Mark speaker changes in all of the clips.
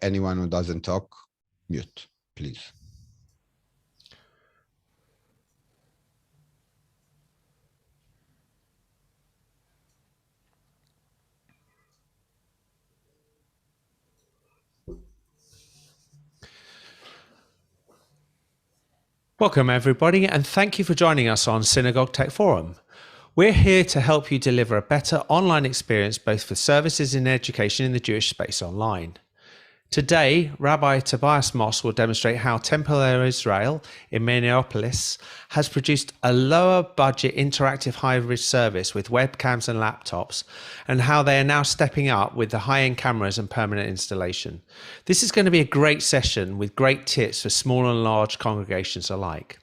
Speaker 1: Anyone who doesn't talk, mute, please.
Speaker 2: Welcome everybody, and thank you for joining us on Synagogue Tech Forum. We're here to help you deliver a better online experience both for services in education in the Jewish space online. Today, Rabbi Tobias Moss will demonstrate how Temple Israel in Minneapolis has produced a lower budget interactive hybrid service with webcams and laptops, and how they are now stepping up with the high-end cameras and permanent installation. This is going to be a great session with great tips for small and large congregations alike.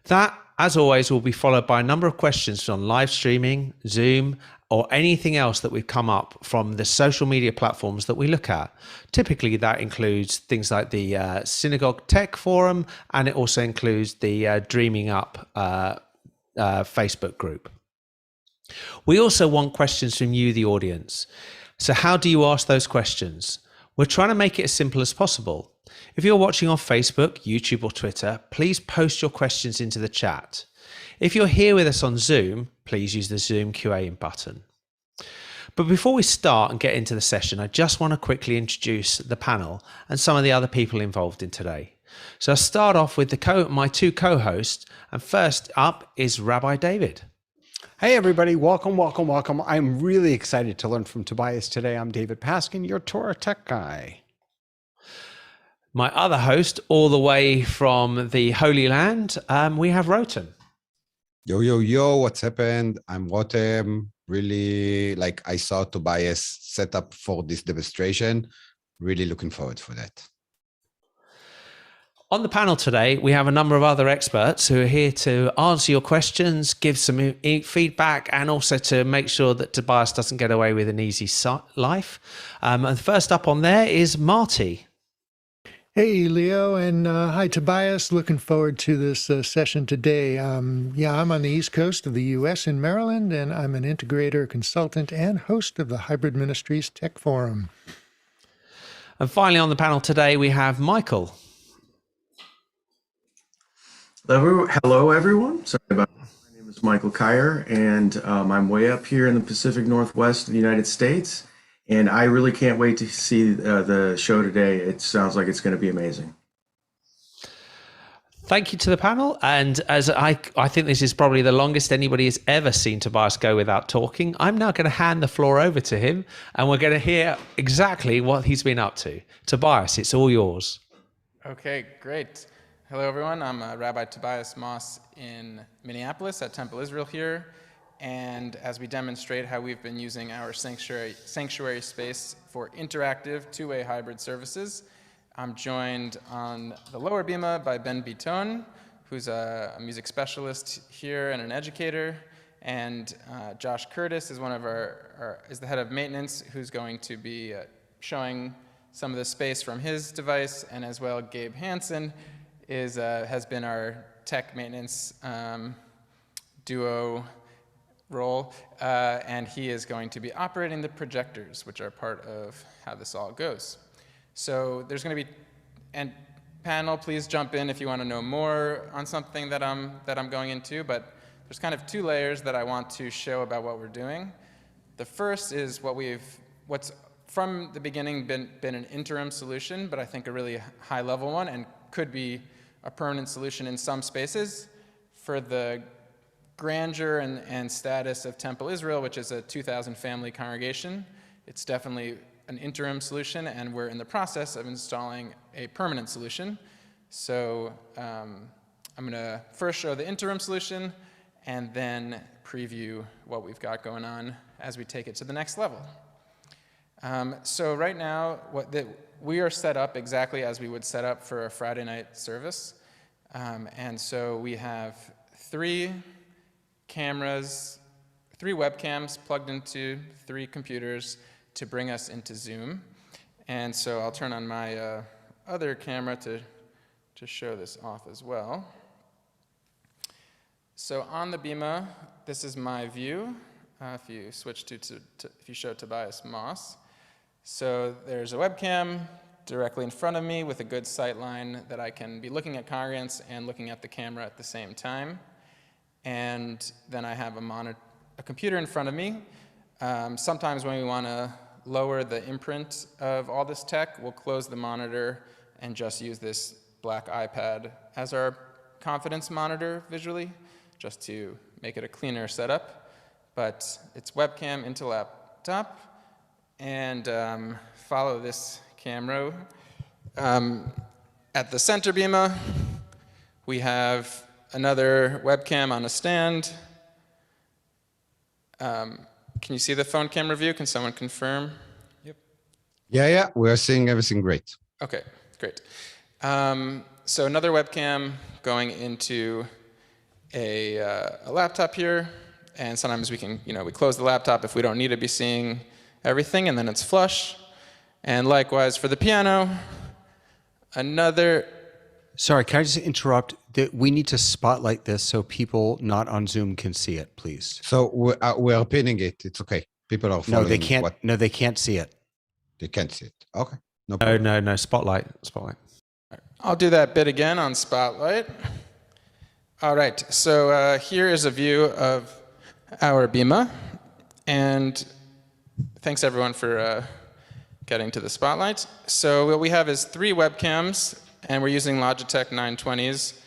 Speaker 2: That, as always, will be followed by a number of questions on live streaming, Zoom, or anything else that we've come up from the social media platforms that we look at. Typically, that includes things like the Synagogue Tech Forum, and it also includes the Dreaming Up Facebook group. We also want questions from you, the audience. So how do you ask those questions? We're trying to make it as simple as possible. If you're watching on Facebook, YouTube, or Twitter, please post your questions into the chat. If you're here with us on Zoom, please use the Zoom Q&A button. But before we start and get into the session, I just want to quickly introduce the panel and some of the other people involved in today. So I'll start off with my two co-hosts, and first up is Rabbi David.
Speaker 3: Hey everybody, welcome, welcome, welcome. I'm really excited to learn from Tobias today. I'm David Paskin, your Torah tech guy.
Speaker 2: My other host, all the way from the Holy Land, we have Rotem.
Speaker 1: Yo, yo, yo, what's happened? I'm Rotem. Really, I saw Tobias set up for this demonstration. Really looking forward for that.
Speaker 2: On the panel today, we have a number of other experts who are here to answer your questions, give some feedback, and also to make sure that Tobias doesn't get away with an easy life. And first up on there is Marty.
Speaker 4: Hey, Leo, and hi, Tobias. Looking forward to this session today. I'm on the East Coast of the U.S. in Maryland, and I'm an integrator, consultant, and host of the Hybrid Ministries Tech Forum.
Speaker 2: And finally on the panel today, we have Michael.
Speaker 5: Hello, everyone. Sorry about that. My name is Michael Kyer, and I'm way up here in the Pacific Northwest of the United States. And I really can't wait to see the show today. It sounds like it's going to be amazing.
Speaker 2: Thank you to the panel. And as I think this is probably the longest anybody has ever seen Tobias go without talking, I'm now going to hand the floor over to him, and we're going to hear exactly what he's been up to. Tobias, it's all yours.
Speaker 6: Okay, great. Hello, everyone. I'm Rabbi Tobias Moss in Minneapolis at Temple Israel here. And as we demonstrate how we've been using our sanctuary space for interactive two-way hybrid services, I'm joined on the lower bima by Ben Biton, who's a music specialist here and an educator, and Josh Curtis is is the head of maintenance, who's going to be showing some of the space from his device, and as well Gabe Hansen has been our tech maintenance duo role, and he is going to be operating the projectors, which are part of how this all goes. So there's going to be, and panel, please jump in if you want to know more on something that I'm going into, but there's kind of two layers that I want to show about what we're doing. The first is what's from the beginning been an interim solution, but I think a really high level one, and could be a permanent solution in some spaces for the grandeur and status of Temple Israel, which is a 2,000 family congregation. It's definitely an interim solution, and we're in the process of installing a permanent solution. So I'm going to first show the interim solution and then preview what we've got going on as we take it to the next level. So right now, we are set up exactly as we would set up for a Friday night service. And so we have three webcams plugged into three computers to bring us into Zoom. And so I'll turn on my other camera to show this off as well. So on the bima, this is my view. If you switch if you show Tobias Moss. So there's a webcam directly in front of me with a good sight line that I can be looking at congregants and looking at the camera at the same time. And then I have a computer in front of me. Sometimes when we want to lower the imprint of all this tech, we'll close the monitor and just use this black iPad as our confidence monitor visually, just to make it a cleaner setup. But it's webcam into laptop, and follow this camera. At the center bima, we have another webcam on a stand. Can you see the phone camera view? Can someone confirm? Yep.
Speaker 1: Yeah, we're seeing everything great.
Speaker 6: Okay, great. So another webcam going into a laptop here, and sometimes we can, we close the laptop if we don't need to be seeing everything, and then it's flush. And likewise for the piano, another.
Speaker 3: Sorry, can I just interrupt? We need to spotlight this so people not on Zoom can see it, please.
Speaker 1: So we're pinning it. It's okay. People are following.
Speaker 3: No, they can't. No, they can't see it.
Speaker 1: They can't see it. Okay. No problem.
Speaker 2: No. Spotlight.
Speaker 6: I'll do that bit again on Spotlight. All right, so here is a view of our bima, and thanks everyone for getting to the Spotlight. So what we have is 3 webcams, and we're using Logitech 920s.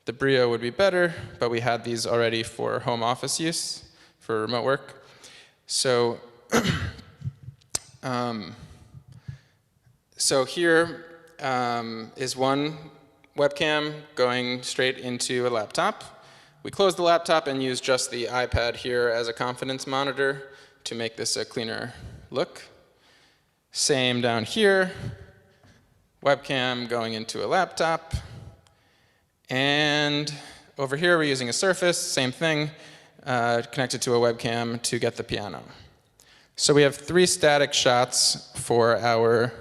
Speaker 6: The Brio would be better, but we had these already for home office use, for remote work. So, so here is one webcam going straight into a laptop. We close the laptop and use just the iPad here as a confidence monitor to make this a cleaner look. Same down here, webcam going into a laptop. And over here we're using a Surface, same thing, connected to a webcam to get the piano. So we have 3 static shots for our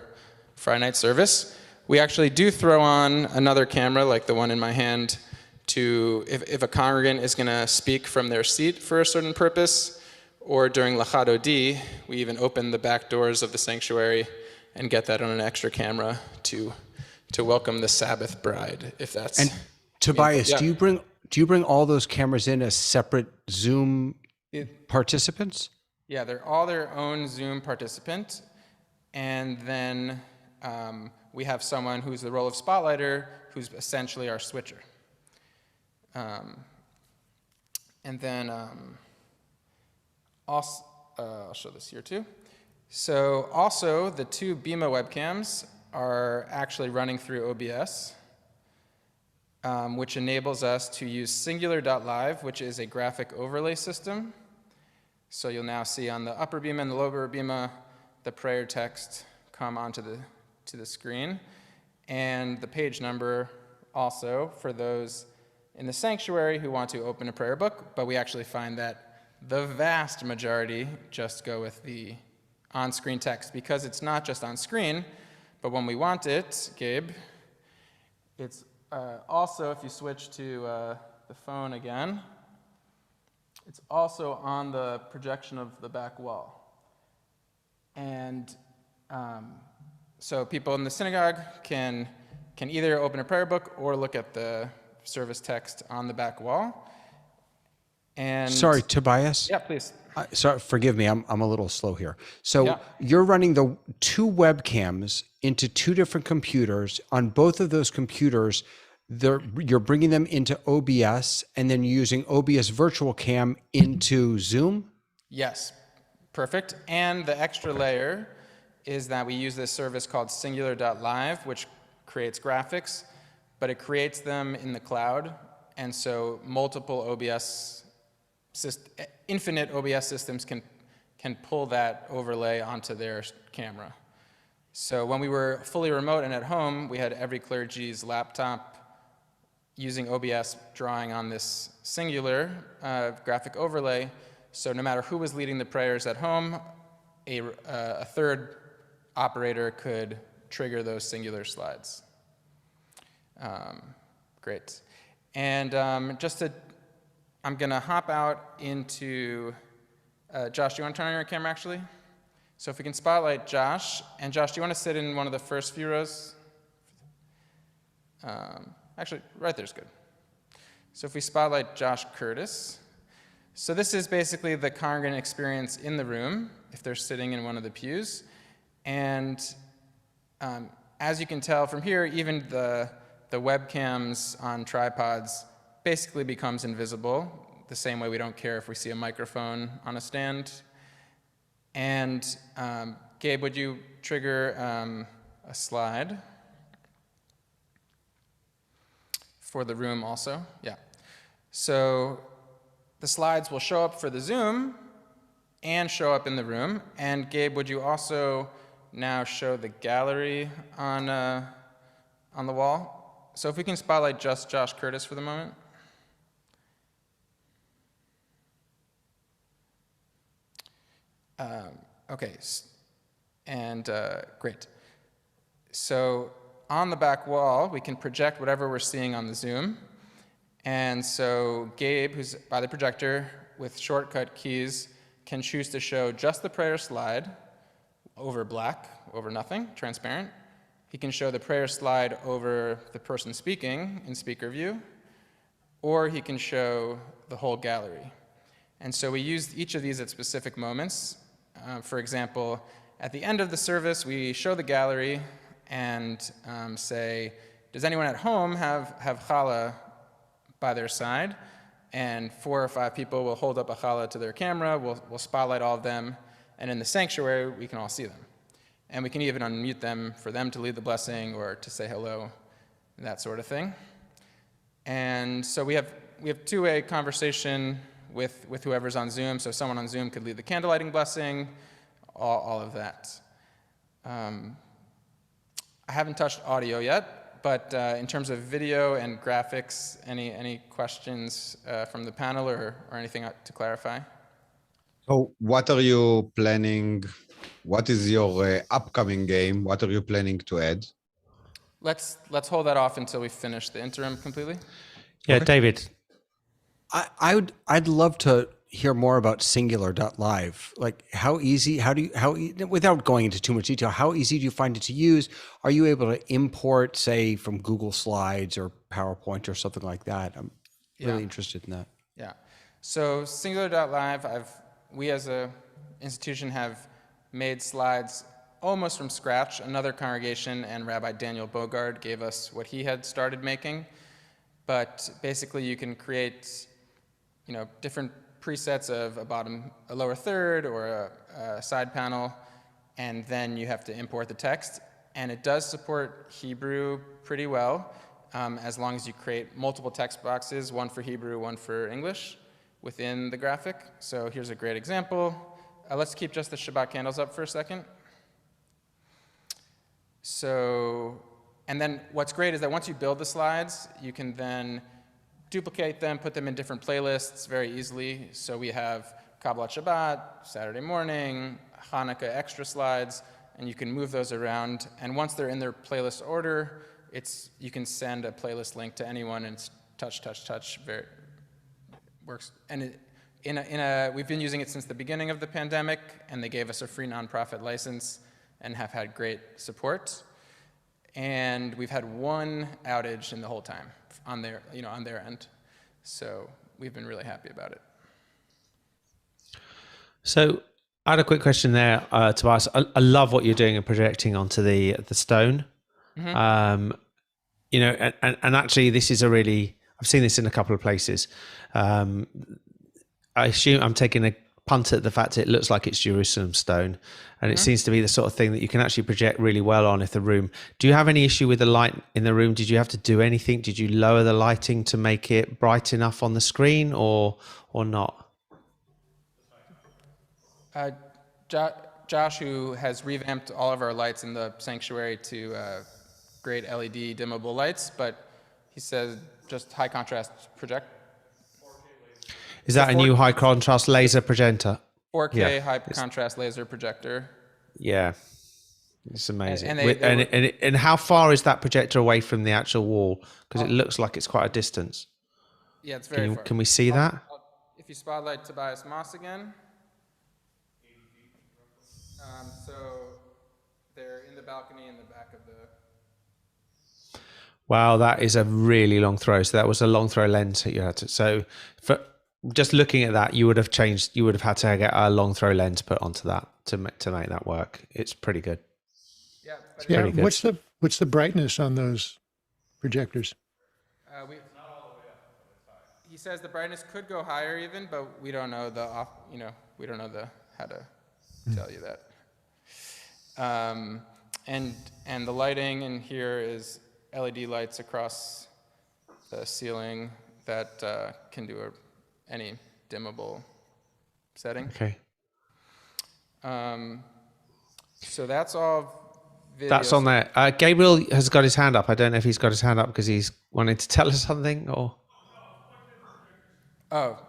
Speaker 6: Friday night service. We actually do throw on another camera, like the one in my hand, to if a congregant is going to speak from their seat for a certain purpose, or during Lachad Odi, we even open the back doors of the sanctuary and get that on an extra camera to welcome the Sabbath bride, if that's.
Speaker 3: And Tobias,
Speaker 6: yeah.
Speaker 3: do you bring all those cameras in as separate Zoom participants?
Speaker 6: Yeah, they're all their own Zoom participant, and then we have someone who's the role of spotlighter, who's essentially our switcher. And then also, I'll show this here too. So also the 2 bima webcams are actually running through OBS, which enables us to use Singular.live, which is a graphic overlay system. So you'll now see on the upper bima and the lower bima the prayer text come onto the screen, and the page number also for those in the sanctuary who want to open a prayer book, but we actually find that the vast majority just go with the on-screen text, because it's not just on screen, but when we want it, Gabe, it's also, if you switch to the phone again, it's also on the projection of the back wall. And so people in the synagogue can either open a prayer book or look at the service text on the back wall. And
Speaker 3: Sorry, Tobias.
Speaker 6: Yeah, please.
Speaker 3: Sorry, forgive me. I'm a little slow here. So You're running the 2 webcams into 2 different computers. On both of those computers, you're bringing them into OBS, and then using OBS Virtual Cam into Zoom?
Speaker 6: Yes, perfect. And the extra layer is that we use this service called Singular.live, which creates graphics, but it creates them in the cloud. And so multiple infinite OBS systems can pull that overlay onto their camera. So when we were fully remote and at home, we had every clergy's laptop using OBS drawing on this singular graphic overlay. So no matter who was leading the prayers at home, a third operator could trigger those singular slides. Great. And I'm going to hop out into, Josh, do you want to turn on your camera actually? So if we can spotlight Josh, and Josh, do you want to sit in one of the first few rows? Actually, right there's good. So if we spotlight Josh Curtis, so this is basically the congregant experience in the room, if they're sitting in one of the pews. And as you can tell from here, even the webcams on tripods basically becomes invisible, the same way we don't care if we see a microphone on a stand. And Gabe, would you trigger a slide for the room also? Yeah. So the slides will show up for the Zoom and show up in the room. And Gabe, would you also now show the gallery on the wall? So if we can spotlight just Josh Curtis for the moment. Okay, and great. So on the back wall, we can project whatever we're seeing on the Zoom. And so Gabe, who's by the projector with shortcut keys, can choose to show just the prayer slide over black, over nothing, transparent. He can show the prayer slide over the person speaking in speaker view, or he can show the whole gallery. And so we used each of these at specific moments. For example, at the end of the service, we show the gallery and say, does anyone at home have challah by their side? And 4 or 5 people will hold up a challah to their camera, we'll spotlight all of them, and in the sanctuary, we can all see them. And we can even unmute them for them to lead the blessing or to say hello, that sort of thing. And so we have two-way conversation with whoever's on Zoom. So someone on Zoom could lead the candlelighting blessing, all of that. I haven't touched audio yet, but in terms of video and graphics, any questions from the panel or anything to clarify?
Speaker 1: So what are you planning? What is your upcoming game? What are you planning to add?
Speaker 6: Let's hold that off until we finish the interim completely.
Speaker 2: Yeah,
Speaker 1: Okay.
Speaker 2: David.
Speaker 3: I'd love to hear more about Singular.live. Like without going into too much detail, how easy do you find it to use? Are you able to import, say, from Google Slides or PowerPoint or something like that? I'm really interested in that.
Speaker 6: Yeah. So Singular.live, we as a institution have made slides almost from scratch. Another congregation and Rabbi Daniel Bogard gave us what he had started making. But basically you can create different presets of a lower third or a side panel, and then you have to import the text. And it does support Hebrew pretty well, as long as you create multiple text boxes, one for Hebrew, one for English, within the graphic. So here's a great example. Let's keep just the Shabbat candles up for a second. So, and then what's great is that once you build the slides, you can then duplicate them, put them in different playlists very easily. So we have Kabbalat Shabbat, Saturday morning, Hanukkah extra slides, and you can move those around. And once they're in their playlist order, you can send a playlist link to anyone, and it's touch. Very works. And we've been using it since the beginning of the pandemic, and they gave us a free nonprofit license and have had great support. And we've had one outage in the whole time on their end. So we've been really happy about it.
Speaker 2: So I had a quick question there, Tobias. I love what you're doing and projecting onto the stone. Mm-hmm. And actually this is I've seen this in a couple of places. I assume I'm taking a punt at the fact that it looks like it's Jerusalem stone, and it seems to be the sort of thing that you can actually project really well on if the room. Do you have any issue with the light in the room? Did you have to do anything? Did you lower the lighting to make it bright enough on the screen, or not?
Speaker 6: Josh, who has revamped all of our lights in the sanctuary to great LED dimmable lights, but he says just high contrast project.
Speaker 2: Is that a new high contrast laser projector?
Speaker 6: 4K high contrast laser projector.
Speaker 2: Yeah, it's amazing. And how far is that projector away from the actual wall? Because it looks like it's quite a distance.
Speaker 6: Yeah, it's very far.
Speaker 2: Can we see that?
Speaker 6: If you spotlight Tobias Moss again. So they're in the balcony in the back of the.
Speaker 2: Wow, that is a really long throw. So that was a long throw lens that you had to. So for just looking at that, you would have had to get a long throw lens put onto that to make that work. It's pretty good.
Speaker 6: Yeah, but
Speaker 4: Yeah.
Speaker 2: pretty good.
Speaker 4: What's the brightness on those projectors?
Speaker 6: he says the brightness could go higher even, but we don't know we don't know how to tell you that. And the lighting in here is LED lights across the ceiling that can do any dimmable setting.
Speaker 2: Okay.
Speaker 6: So that's all.
Speaker 2: That's on there. Gabriel has got his hand up. I don't know if he's got his hand up because he's wanting to tell us something or.
Speaker 6: Oh,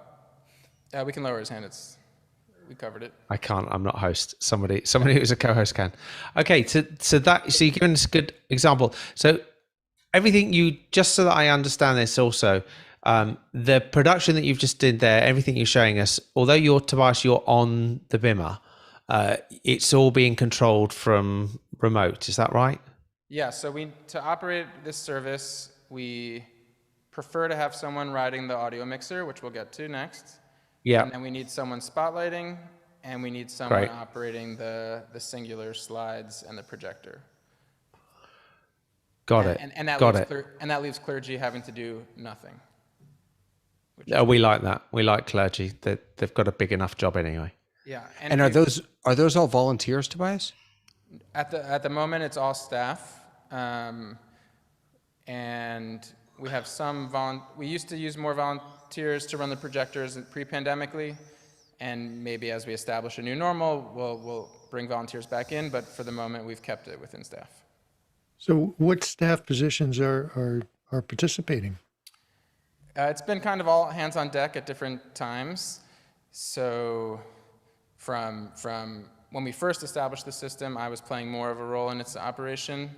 Speaker 6: yeah, we can lower his hand. We covered it.
Speaker 2: I can't. I'm not host. Somebody who's a co-host can. Okay. So you're giving us a good example. So everything just so that I understand this also, the production that you've just did there, everything you're showing us, although Tobias, you're on the Bimmer, it's all being controlled from remote. Is that right?
Speaker 6: Yeah. So to operate this service, we prefer to have someone riding the audio mixer, which we'll get to next.
Speaker 2: Yeah.
Speaker 6: And then we need someone spotlighting, and we need someone operating the singular slides and the projector.
Speaker 2: Got it.
Speaker 6: And that leaves clergy having to do nothing.
Speaker 2: We like that. We like clergy. They've got a big enough job anyway.
Speaker 6: Yeah.
Speaker 3: And are those all volunteers, Tobias?
Speaker 6: At the moment, it's all staff, and we have we used to use more volunteers to run the projectors pre-pandemically, and maybe as we establish a new normal, we'll bring volunteers back in. But for the moment, we've kept it within staff.
Speaker 4: So, what staff positions are participating?
Speaker 6: It's been kind of all hands on deck at different times. So, from when we first established the system, I was playing more of a role in its operation,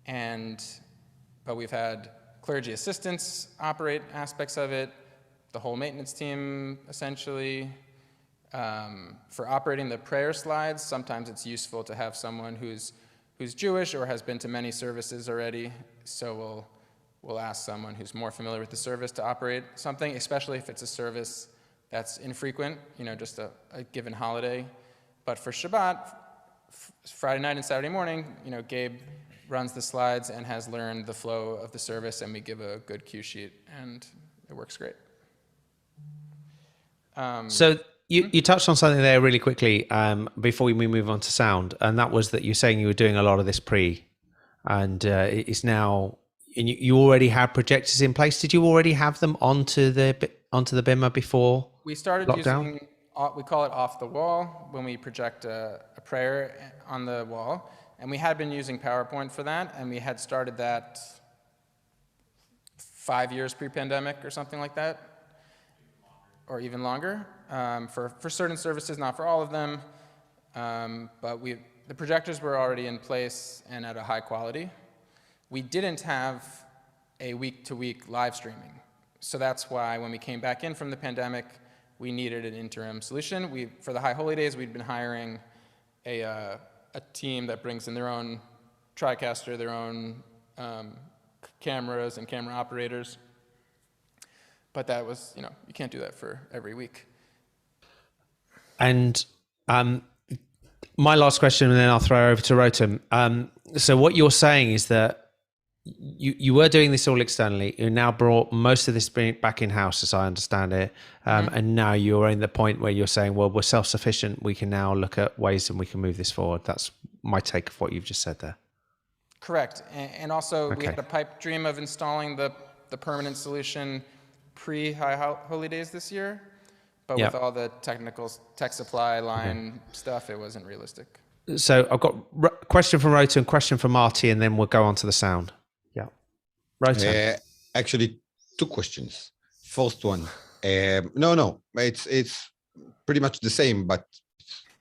Speaker 6: but we've had clergy assistants operate aspects of it, the whole maintenance team essentially. For operating the prayer slides, sometimes it's useful to have someone who's Jewish or has been to many services already, so we'll ask someone who's more familiar with the service to operate something, especially if it's a service that's infrequent, just a given holiday. But for Shabbat, Friday night and Saturday morning, Gabe runs the slides and has learned the flow of the service, and we give a good cue sheet, and it works great.
Speaker 2: So you touched on something there really quickly before we move on to sound, and that was that you're saying you were doing a lot of this and it's now, and you already have projectors in place. Did you already have them onto the Bimmer before
Speaker 6: we started
Speaker 2: lockdown?
Speaker 6: Using, we call it off the wall, when we project a prayer on the wall. And we had been using PowerPoint for that, and we had started that 5 years pre-pandemic or something like that, or even longer, for certain services, not for all of them. But the projectors were already in place and at a high quality. We didn't have a week-to-week live streaming. So that's why when we came back in from the pandemic, we needed an interim solution. For the High Holy Days, we'd been hiring a team that brings in their own TriCaster, their own cameras and camera operators. But that was, you can't do that for every week.
Speaker 2: And my last question, and then I'll throw over to Rotem. So what you're saying is that you were doing this all externally. You now brought most of this back in-house, as I understand it. And now you're in the point where you're saying, well, we're self-sufficient. We can now look at ways and we can move this forward. That's my take of what you've just said there.
Speaker 6: Correct. And also, we had a pipe dream of installing the permanent solution pre-High Holy Days this year. But with all the tech supply line stuff, it wasn't realistic.
Speaker 2: So I've got a question from Rota and question from Marty, and then we'll go on to the sound. Yeah. Rota.
Speaker 1: Actually, two questions. First one. No, it's pretty much the same, but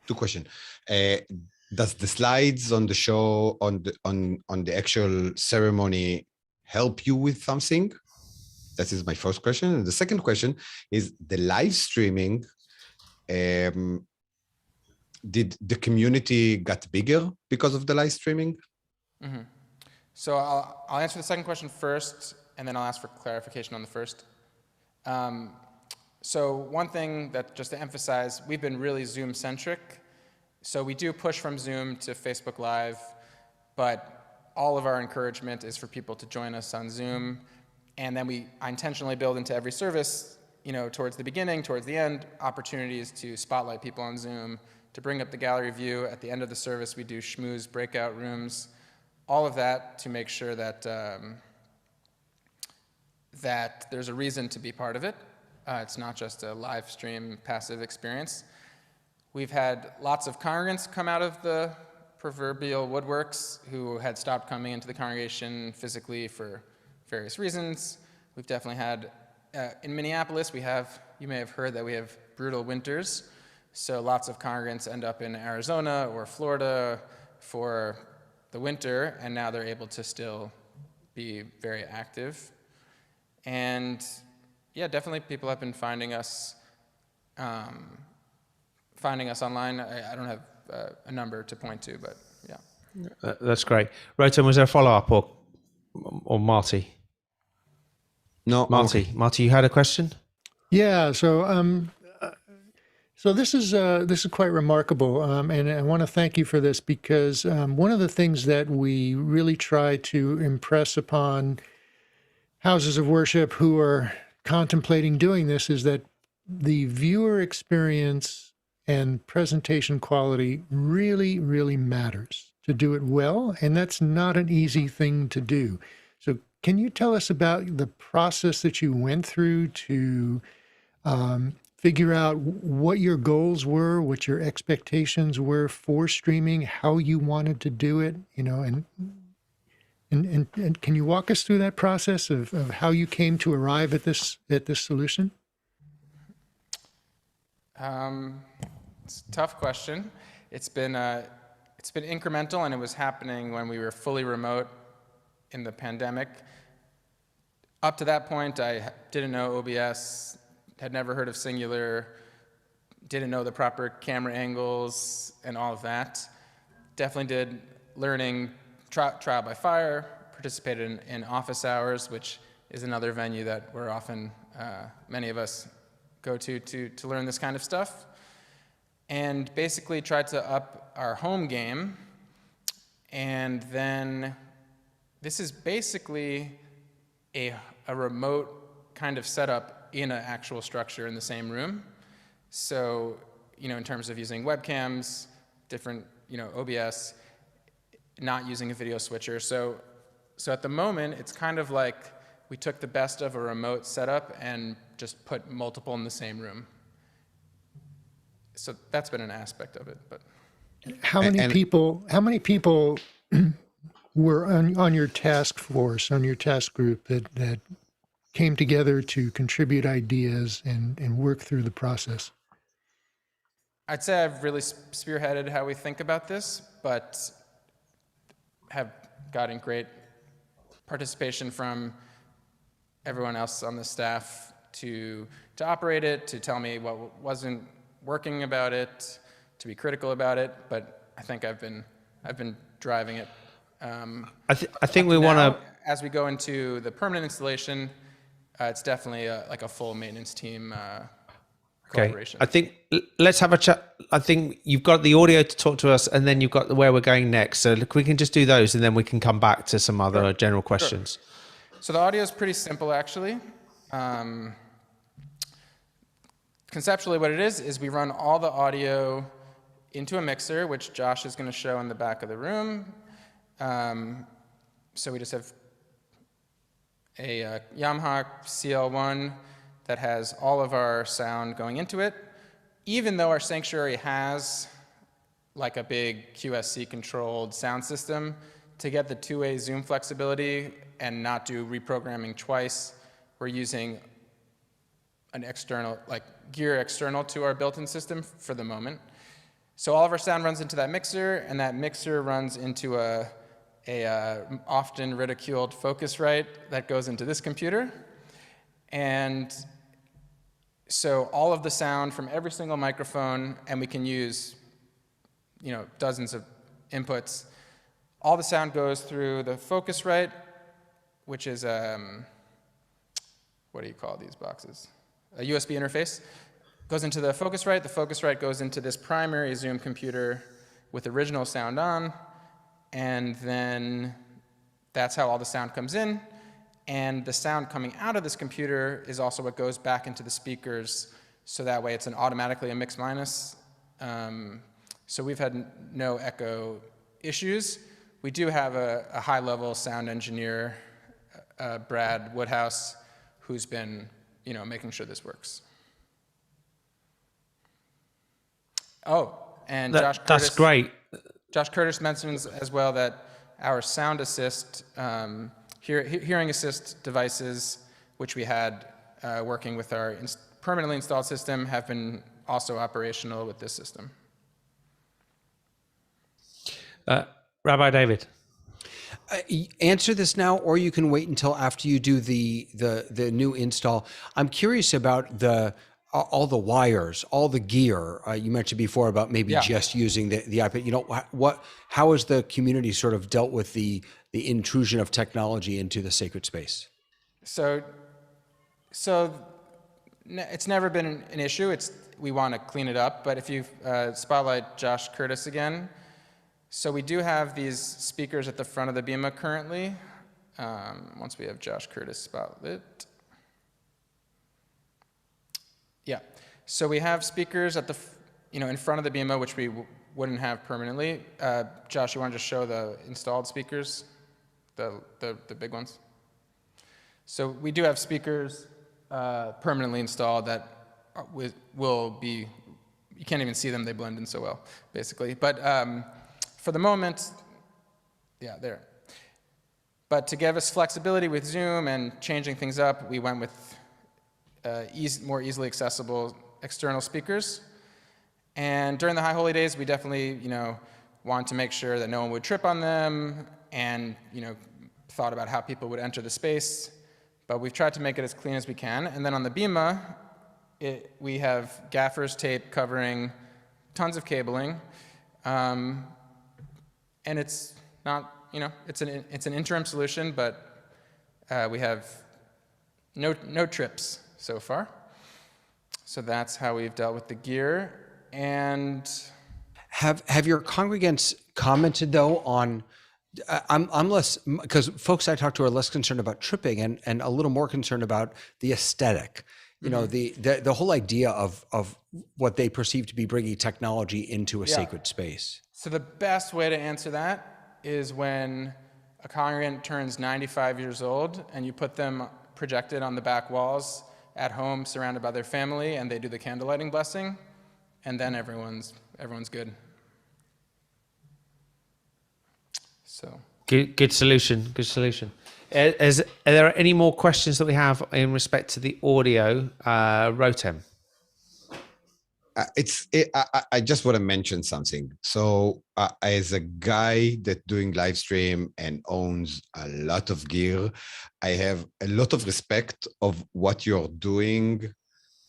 Speaker 1: two questions. Does the slides on the show, on the actual ceremony, help you with something? That is my first question. And the second question is the live streaming. did the community got bigger because of the live streaming?
Speaker 6: Mm-hmm. So I'll answer the second question first, and then I'll ask for clarification on the first. So one thing that, just to emphasize, we've been really Zoom-centric. So we do push from Zoom to Facebook Live, but all of our encouragement is for people to join us on Zoom. And then I intentionally build into every service, towards the beginning, towards the end, opportunities to spotlight people on Zoom, to bring up the gallery view. At the end of the service, we do schmooze breakout rooms, all of that to make sure that that there's a reason to be part of it. It's not just a live stream passive experience. We've had lots of congregants come out of the proverbial woodworks who had stopped coming into the congregation physically for various reasons. We've definitely had, in Minneapolis, you may have heard that we have brutal winters. So lots of congregants end up in Arizona or Florida for the winter, and now they're able to still be very active. And yeah, definitely people have been finding us online. I don't have a number to point to, but yeah.
Speaker 2: That's great. Rotem, was there a follow-up or Marty?
Speaker 1: No,
Speaker 2: Marty.
Speaker 1: okay.
Speaker 2: Marty, you had a question?
Speaker 4: Yeah. So this is quite remarkable, and I want to thank you for this, because one of the things that we really try to impress upon houses of worship who are contemplating doing this is that the viewer experience and presentation quality really, really matters to do it well, and that's not an easy thing to do. So can you tell us about the process that you went through to figure out what your goals were, what your expectations were for streaming, how you wanted to do it, and can you walk us through that process of how you came to arrive at this solution?
Speaker 6: It's a tough question. It's been incremental, and it was happening when we were fully remote in the pandemic. Up to that point, I didn't know OBS, had never heard of Singular, didn't know the proper camera angles and all of that. Definitely did learning trial by fire, participated in office hours, which is another venue that we're often, many of us go to learn this kind of stuff. And basically tried to up our home game. And then this is basically a remote kind of setup in an actual structure in the same room. So, in terms of using webcams, different, OBS, not using a video switcher. So at the moment, it's kind of like we took the best of a remote setup and just put multiple in the same room. So that's been an aspect of it. But
Speaker 4: how many people were on your task force, on your task group that came together to contribute ideas and work through the process?
Speaker 6: I'd say I've really spearheaded how we think about this, but have gotten great participation from everyone else on the staff to operate it, to tell me what wasn't working about it, to be critical about it. But I think I've been driving it.
Speaker 2: I think we want to,
Speaker 6: as we go into the permanent installation, it's definitely like a full maintenance team collaboration.
Speaker 2: I think let's have a chat. I think you've got the audio to talk to us, and then you've got where we're going next. So we can just do those, and then we can come back to some other general questions.
Speaker 6: Sure. So the audio is pretty simple, actually. Conceptually, what it is we run all the audio into a mixer, which Josh is going to show in the back of the room. So we just have a Yamaha CL1 that has all of our sound going into it. Even though our sanctuary has like a big QSC controlled sound system, to get the two-way zoom flexibility and not do reprogramming twice, we're using an external, like gear external to our built-in system for the moment. So all of our sound runs into that mixer, and that mixer runs into a often ridiculed Focusrite that goes into this computer. And so all of the sound from every single microphone, and we can use dozens of inputs. All the sound goes through the Focusrite, which is what do you call these boxes? A USB interface. Goes into the Focusrite. The Focusrite goes into this primary Zoom computer with original sound on, and then that's how all the sound comes in. And the sound coming out of this computer is also what goes back into the speakers, so that way it's automatically a mix minus. So we've had no echo issues. We do have a high-level sound engineer, Brad Woodhouse, who's been making sure this works. Oh, and Josh Curtis.
Speaker 2: That's great.
Speaker 6: Josh Curtis mentions as well that our sound assist, hearing assist devices, which we had working with our permanently installed system, have been also operational with this system.
Speaker 2: Rabbi David.
Speaker 3: Answer this now, or you can wait until after you do the new install. I'm curious about all the wires, all the gear. You mentioned before about maybe just using the iPad. How has the community sort of dealt with the intrusion of technology into the sacred space?
Speaker 6: So it's never been an issue. We want to clean it up. But if you spotlight Josh Curtis again. So we do have these speakers at the front of the Bima currently. Once we have Josh Curtis spotlit. Yeah. So we have speakers at in front of the Bima, which we wouldn't have permanently. Josh, you want to just show the installed speakers, the big ones? So we do have speakers permanently installed that will be. You can't even see them; they blend in so well, basically. But for the moment, yeah, there. But to give us flexibility with Zoom and changing things up, we went with more easily accessible external speakers. And during the High Holy Days, we definitely, wanted to make sure that no one would trip on them, and thought about how people would enter the space. But we've tried to make it as clean as we can. And then on the Bima, we have gaffer's tape covering tons of cabling. And it's not, it's an interim solution, but we have no trips so far. So that's how we've dealt with the gear. And
Speaker 3: have your congregants commented though on? I'm less, because folks I talk to are less concerned about tripping and a little more concerned about the aesthetic. The whole idea of what they perceive to be bringing technology into a sacred space.
Speaker 6: So the best way to answer that is when a congregant turns 95 years old and you put them projected on the back walls at home surrounded by their family, and they do the candlelighting blessing, and then everyone's good. So
Speaker 2: Good solution. Good solution. Are there any more questions that we have in respect to the audio? Rotem.
Speaker 1: I just want to mention something. So as a guy that doing live stream and owns a lot of gear, I have a lot of respect of what you're doing,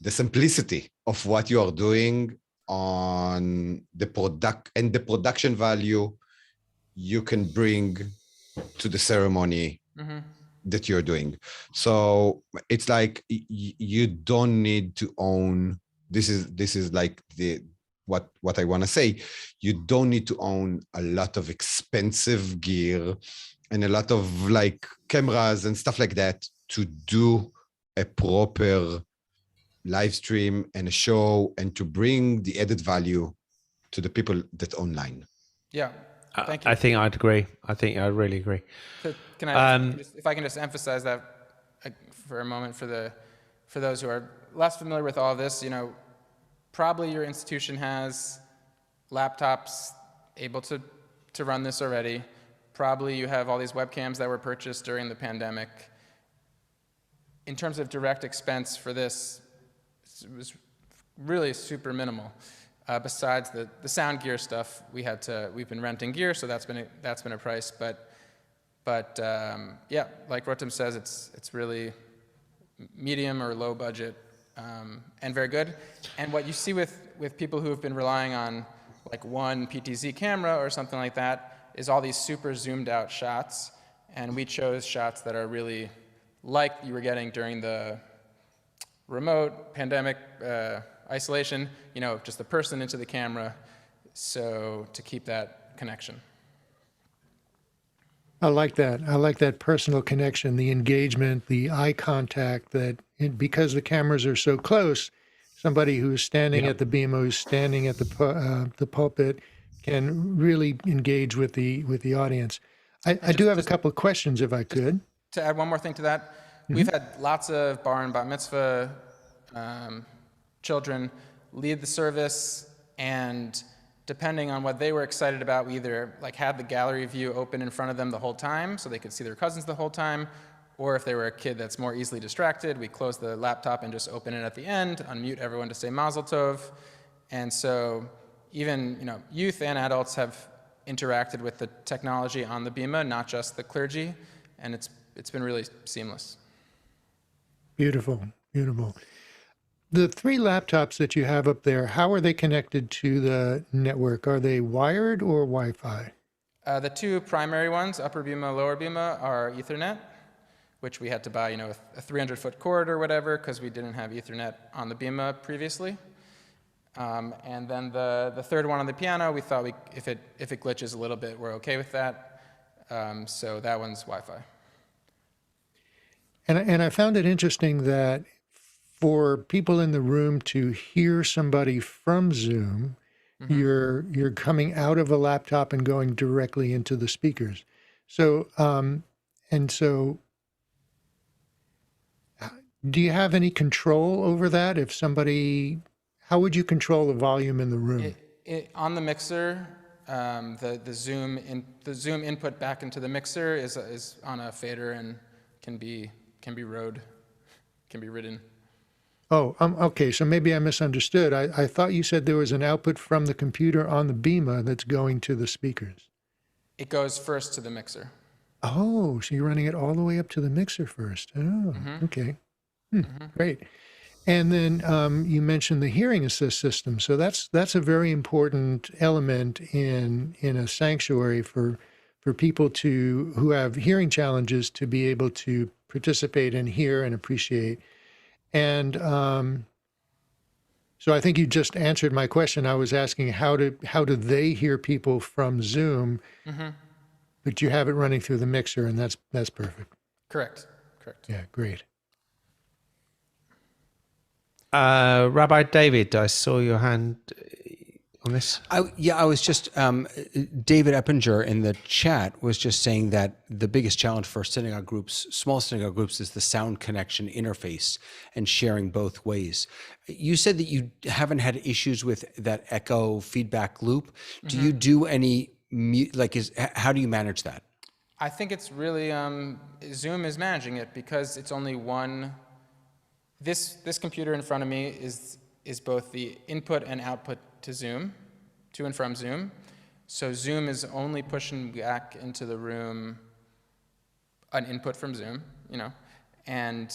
Speaker 1: the simplicity of what you are doing on the production value you can bring to the ceremony that you're doing. So it's like you don't need to own. This is like what I want to say. You don't need to own a lot of expensive gear and a lot of like cameras and stuff like that to do a proper live stream and a show and to bring the added value to the people that online.
Speaker 6: Yeah. Thank you.
Speaker 2: I think I'd agree. I think I really agree.
Speaker 6: So if I can just emphasize that for a moment for those who are less familiar with all of this, probably your institution has laptops able to run this already. Probably you have all these webcams that were purchased during the pandemic. In terms of direct expense for this, it was really super minimal. Besides the sound gear stuff, we've been renting gear, so that's been a price. But yeah, like Rotem says, it's really medium or low budget and very good. And what you see with people who have been relying on like one PTZ camera or something like that, is all these super zoomed out shots. And we chose shots that are really like you were getting during the remote pandemic isolation, just the person into the camera, so to keep that connection.
Speaker 4: I like that. I like that personal connection, the engagement, the eye contact, because the cameras are so close, somebody who's standing at the bema, who's standing at the pulpit, can really engage with the audience. I do have a couple of questions, if I could.
Speaker 6: To add one more thing to that, we've had lots of bar and bat mitzvah children lead the service, and depending on what they were excited about, we either had the gallery view open in front of them the whole time so they could see their cousins the whole time, or if they were a kid that's more easily distracted, we close the laptop and just open it at the end, unmute everyone to say Mazel Tov. And so even youth and adults have interacted with the technology on the bema, not just the clergy, and it's been really seamless.
Speaker 4: Beautiful, beautiful. The 3 laptops that you have up there, how are they connected to the network? Are they wired or Wi-Fi?
Speaker 6: The 2 primary ones, upper bema, lower bema, are Ethernet, which we had to buy, a 300-foot cord or whatever, because we didn't have Ethernet on the bema previously. And then the third one on the piano, we thought if it glitches a little bit, we're okay with that. So that one's Wi-Fi.
Speaker 4: And I found it interesting that for people in the room to hear somebody from Zoom, you're coming out of a laptop and going directly into the speakers. So do you have any control over that? How would you control the volume in the room?
Speaker 6: On the mixer, the Zoom input back into the mixer is on a fader and can be ridden.
Speaker 4: Oh, okay. So maybe I misunderstood. I thought you said there was an output from the computer on the bema that's going to the speakers.
Speaker 6: It goes first to the mixer.
Speaker 4: Oh, so you're running it all the way up to the mixer first. Oh, okay. Great. And then you mentioned the hearing assist system. So that's a very important element in a sanctuary for people who have hearing challenges to be able to participate and hear and appreciate. And so I think you just answered my question. I was asking how do they hear people from Zoom, but you have it running through the mixer, and that's perfect.
Speaker 6: Correct.
Speaker 4: Yeah, great.
Speaker 2: Rabbi David, I saw your hand on this.
Speaker 3: I was just, David Eppinger in the chat was just saying that the biggest challenge for synagogue groups, small synagogue groups, is the sound connection interface and sharing both ways. You said that you haven't had issues with that echo feedback loop. Do you do any, how do you manage that?
Speaker 6: I think it's really, Zoom is managing it because it's only one. This computer in front of me is both the input and output to Zoom, to and from Zoom. So Zoom is only pushing back into the room an input from Zoom, and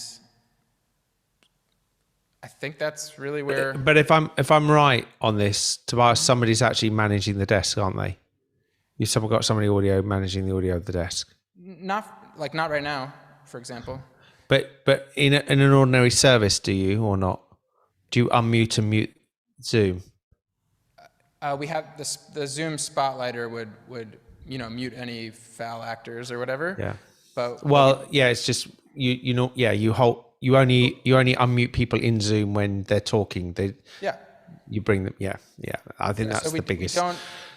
Speaker 6: I think that's really where.
Speaker 2: But if I'm right on this, Tobias, somebody's actually managing the desk, aren't they? You've got somebody audio managing the audio of the desk.
Speaker 6: Not right now, for example.
Speaker 2: But in an ordinary service, do you or not? Do you unmute and mute Zoom?
Speaker 6: We have the Zoom spotlighter would mute any foul actors or whatever.
Speaker 2: Yeah.
Speaker 6: But
Speaker 2: it's just you only unmute people in Zoom when they're talking. You bring them. Yeah. I think that's the biggest.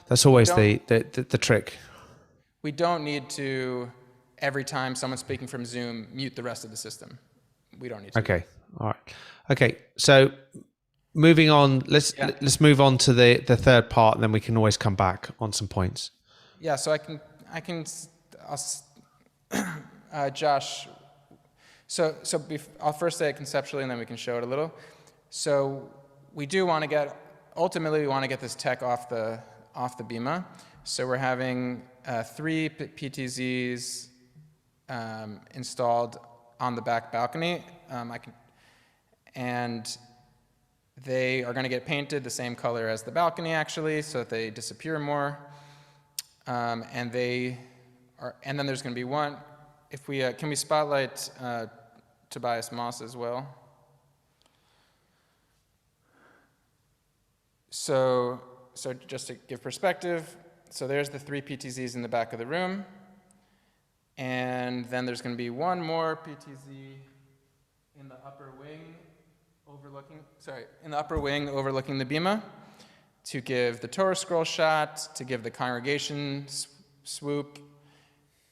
Speaker 2: That's always the trick.
Speaker 6: We don't need to. Every time someone's speaking from Zoom, mute the rest of the system. We don't need to.
Speaker 2: Okay. All right. Okay. So moving on, let's move on to the third part, and then we can always come back on some points.
Speaker 6: Yeah. So Josh. I'll first say it conceptually, and then we can show it a little. So we want to get this tech off the bema. So we're having 3 PTZs installed on the back balcony. And They are going to get painted the same color as the balcony, actually, so that they disappear more. And then there's going to be one. If we can we spotlight Tobias Moss as well? So just to give perspective, so there's the 3 PTZs in the back of the room, and then there's going to be one more PTZ in the upper wing overlooking the bima, to give the Torah scroll shot, to give the congregation swoop,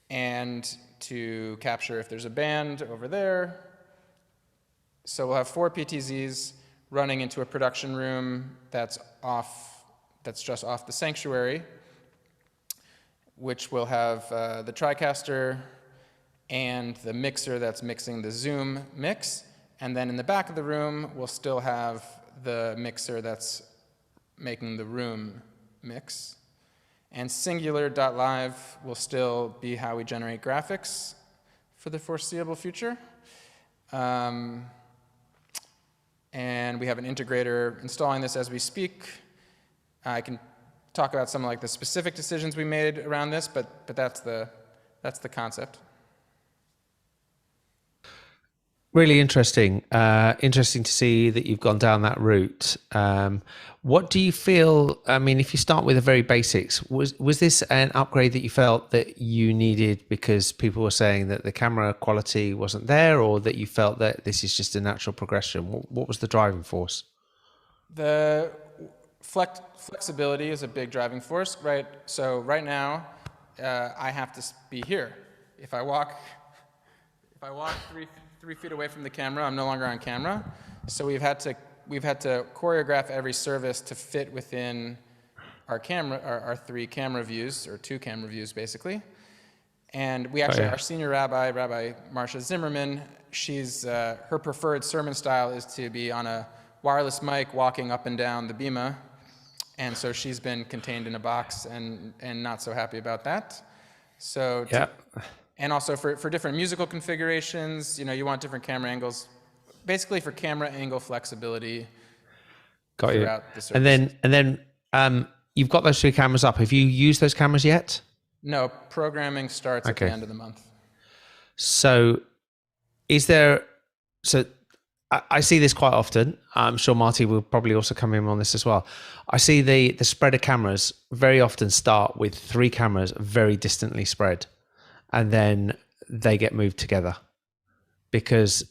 Speaker 6: and to capture if there's a band over there. So we'll have 4 PTZs running into a production room that's just off the sanctuary, which will have the TriCaster and the mixer that's mixing the Zoom mix. And then in the back of the room, we'll still have the mixer that's making the room mix. And Singular.live will still be how we generate graphics for the foreseeable future. And we have an integrator installing this as we speak. I can talk about some like the specific decisions we made around this, but that's the concept.
Speaker 2: Really interesting. Interesting to see that you've gone down that route. What do you feel? I mean, if you start with the very basics, was this an upgrade that you felt that you needed because people were saying that the camera quality wasn't there, or that you felt that this is just a natural progression? What was the driving force?
Speaker 6: The flexibility is a big driving force, right? So right now, I have to be here. If I walk 3 feet away from the camera, I'm no longer on camera. So we've had to choreograph every service to fit within our 3 camera views, or 2 camera views basically. And we actually, our senior rabbi, Rabbi Marcia Zimmerman, she's her preferred sermon style is to be on a wireless mic walking up and down the bima, and so she's been contained in a box and not so happy about that. So and also for different musical configurations, you want different camera angles, basically for camera angle flexibility.
Speaker 2: Got you.
Speaker 6: The service.
Speaker 2: And then you've got those 3 cameras up. Have you used those cameras yet?
Speaker 6: No, programming starts at the end of the month.
Speaker 2: So I see this quite often. I'm sure Marty will probably also come in on this as well. I see the spread of cameras very often start with 3 cameras very distantly spread, and then they get moved together because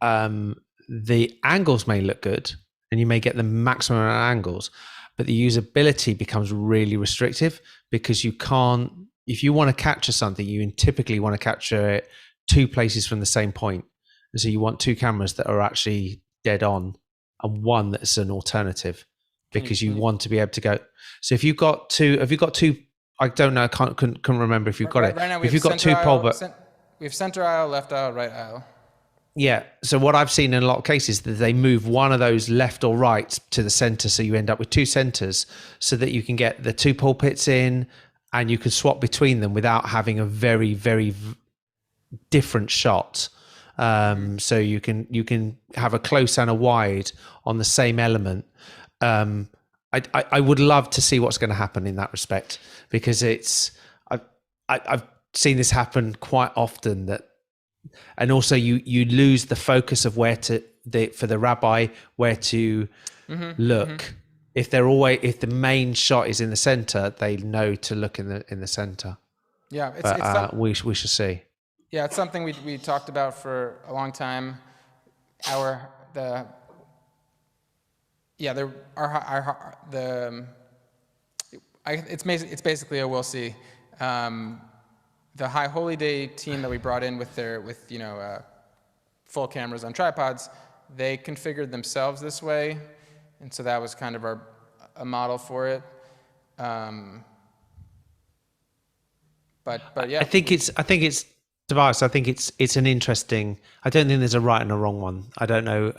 Speaker 2: the angles may look good and you may get the maximum amount of angles, but the usability becomes really restrictive because you can't, if you want to capture something, you typically want to capture it 2 places from the same point. And so you want 2 cameras that are actually dead on and one that's an alternative, because you want to be able to go. So if you've got 2, I don't know, I couldn't remember if you've got it.
Speaker 6: Right now, if you've got 2 pole, but we have center aisle, left aisle, right aisle.
Speaker 2: Yeah. So what I've seen in a lot of cases that they move one of those left or right to the center, so you end up with 2 centers, so that you can get the 2 pulpits in, and you can swap between them without having a very, very different shot. So you can have a close and a wide on the same element. I would love to see what's going to happen in that respect, because I've seen this happen quite often, and also you lose the focus of for the rabbi where to look. Mm-hmm. If the main shot is in the center, they know to look in the center.
Speaker 6: Yeah,
Speaker 2: we shall see.
Speaker 6: Yeah, it's something we talked about for a long time. It's basically a we'll see. The High Holy Day team that we brought in with full cameras on tripods, they configured themselves this way, and so that was kind of a model for it. But yeah,
Speaker 2: I think it's Tobias, I think it's an interesting. I don't think there's a right and a wrong one. I don't know.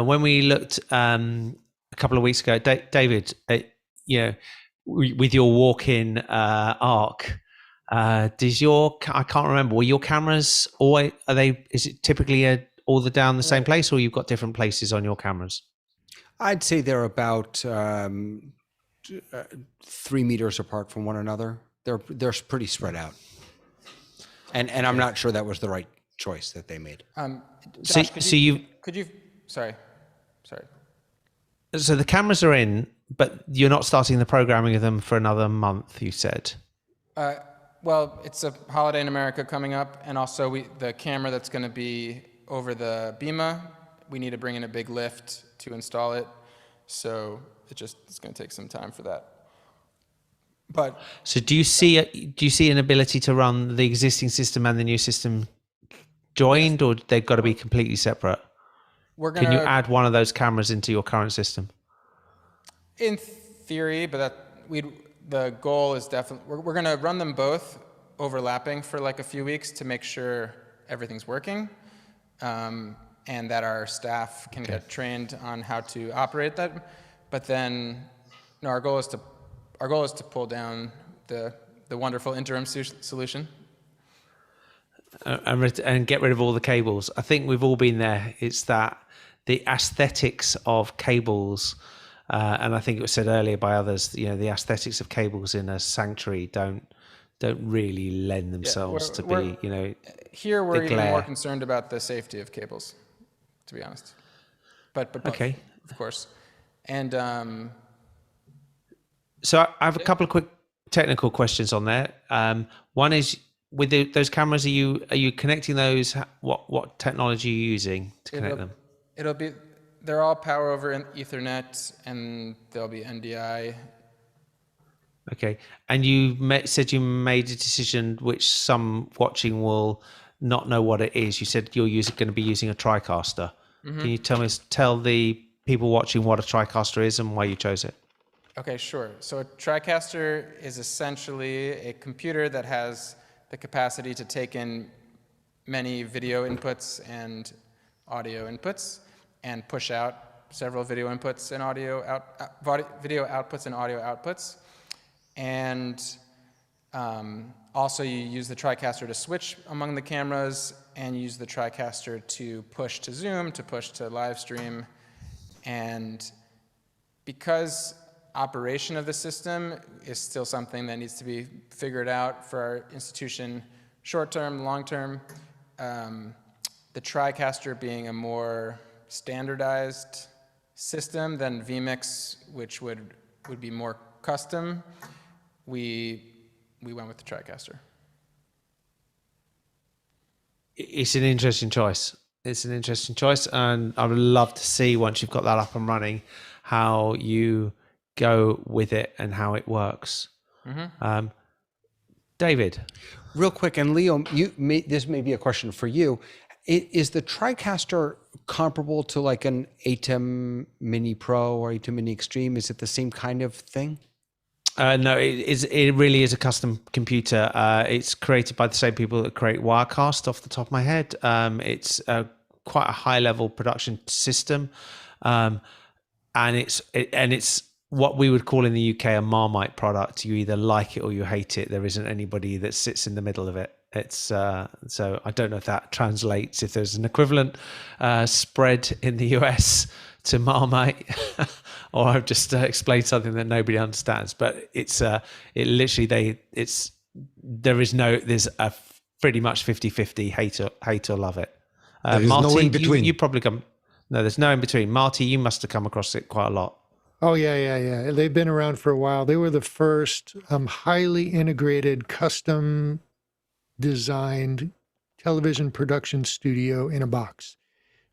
Speaker 2: When we looked a couple of weeks ago, David, with your walk-in arc, I can't remember. Were your cameras always? Is it typically all down the same place, or you've got different places on your cameras?
Speaker 3: I'd say they're about 3 meters apart from one another. They're pretty spread out. And I'm not sure that was the right choice that they made.
Speaker 6: Josh, sorry.
Speaker 2: So the cameras are in, but you're not starting the programming of them for another month, you said.
Speaker 6: Well, it's a holiday in America coming up, and also the camera that's going to be over the Bima, we need to bring in a big lift to install it. So it's going to take some time for that. But
Speaker 2: so do you see an ability to run the existing system and the new system joined, or they've got to be completely separate? Can you add one of those cameras into your current system?
Speaker 6: In theory, but the goal is definitely we're going to run them both overlapping for like a few weeks to make sure everything's working, and that our staff can get trained on how to operate that. But then, our goal is to pull down the wonderful interim solution.
Speaker 2: And get rid of all the cables. I think we've all been there. It's that the aesthetics of cables, and I think it was said earlier by others, the aesthetics of cables in a sanctuary don't really lend themselves to be,
Speaker 6: Here we're even more concerned about the safety of cables, to be honest. But both,
Speaker 2: okay,
Speaker 6: of course. And
Speaker 2: so I have a couple of quick technical questions on there. One is, with those cameras, are you connecting those? What technology are you using to connect them?
Speaker 6: They're all power over Ethernet, and they'll be NDI.
Speaker 2: Okay, and you said you made a decision which some watching will not know what it is. You said you're going to be using a TriCaster. Mm-hmm. Can you tell the people watching what a TriCaster is and why you chose it?
Speaker 6: Okay, sure. So a TriCaster is essentially a computer that has the capacity to take in many video inputs and audio inputs and push out several video inputs and video outputs and audio outputs. And also you use the TriCaster to switch among the cameras, and use the TriCaster to push to Zoom, to push to live stream. And because operation of the system is still something that needs to be figured out for our institution, short-term, long-term, the TriCaster being a more standardized system than vMix, which would be more custom, we went with the TriCaster.
Speaker 2: It's an interesting choice. And I would love to see, once you've got that up and running, how you go with it and how it works. Mm-hmm. David,
Speaker 3: real quick, and Leo, this may be a question for you. Is the TriCaster comparable to like an ATEM Mini Pro or ATEM Mini Extreme? Is it the same kind of thing?
Speaker 2: No, it really is a custom computer. It's created by the same people that create Wirecast, off the top of my head. It's quite a high level production system, and it's what we would call in the UK a Marmite product. You either like it or you hate it. There isn't anybody that sits in the middle of it. It's so I don't know if that translates, if there's an equivalent spread in the US to Marmite, or I've just explained something that nobody understands. But there's a pretty much 50-50 hate or love it.
Speaker 1: There's
Speaker 2: Marty,
Speaker 1: no in between.
Speaker 2: You probably there's no in between. Marty, you must have come across it quite a lot.
Speaker 4: Oh, yeah. They've been around for a while. They were the first highly integrated, custom designed television production studio in a box.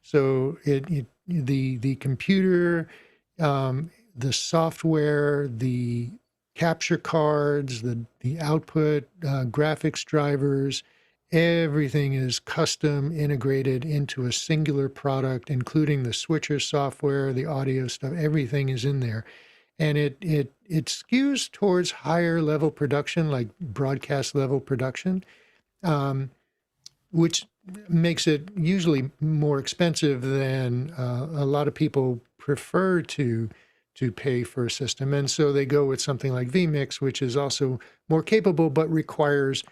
Speaker 4: So the computer, the software, the capture cards, the output, graphics drivers, everything is custom integrated into a singular product, including the switcher software, the audio stuff. Everything is in there, and it skews towards higher level production, like broadcast level production, which makes it usually more expensive than a lot of people prefer to pay for a system. And so they go with something like vMix, which is also more capable, but requires